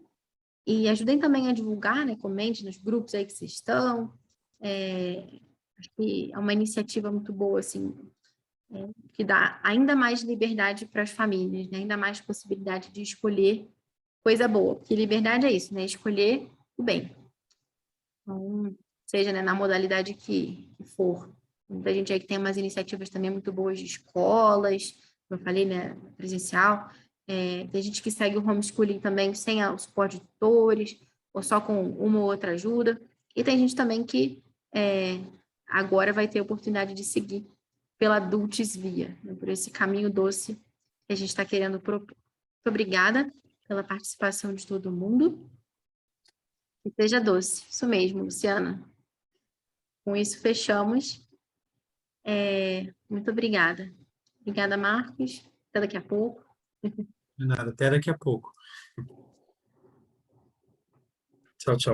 E ajudem também a divulgar, né? Comente nos grupos aí que vocês estão. Acho que é uma iniciativa muito boa, assim, que dá ainda mais liberdade para as famílias, né? Ainda mais possibilidade de escolher coisa boa. Porque liberdade é isso, né? Escolher o bem. Então, seja, né, na modalidade que for. Muita gente aí que tem umas iniciativas também muito boas de escolas, como eu falei, né, presencial. Tem gente que segue o homeschooling também sem o suporte de tutores, ou só com uma ou outra ajuda. E tem gente também que agora vai ter a oportunidade de seguir pela Adults Via, né, por esse caminho doce que a gente está querendo propor. Muito obrigada pela participação de todo mundo. E seja doce. Isso mesmo, Luciana. Com isso, fechamos. Muito obrigada. Obrigada, Marcos. Até daqui a pouco. De nada, até daqui a pouco. Tchau, tchau.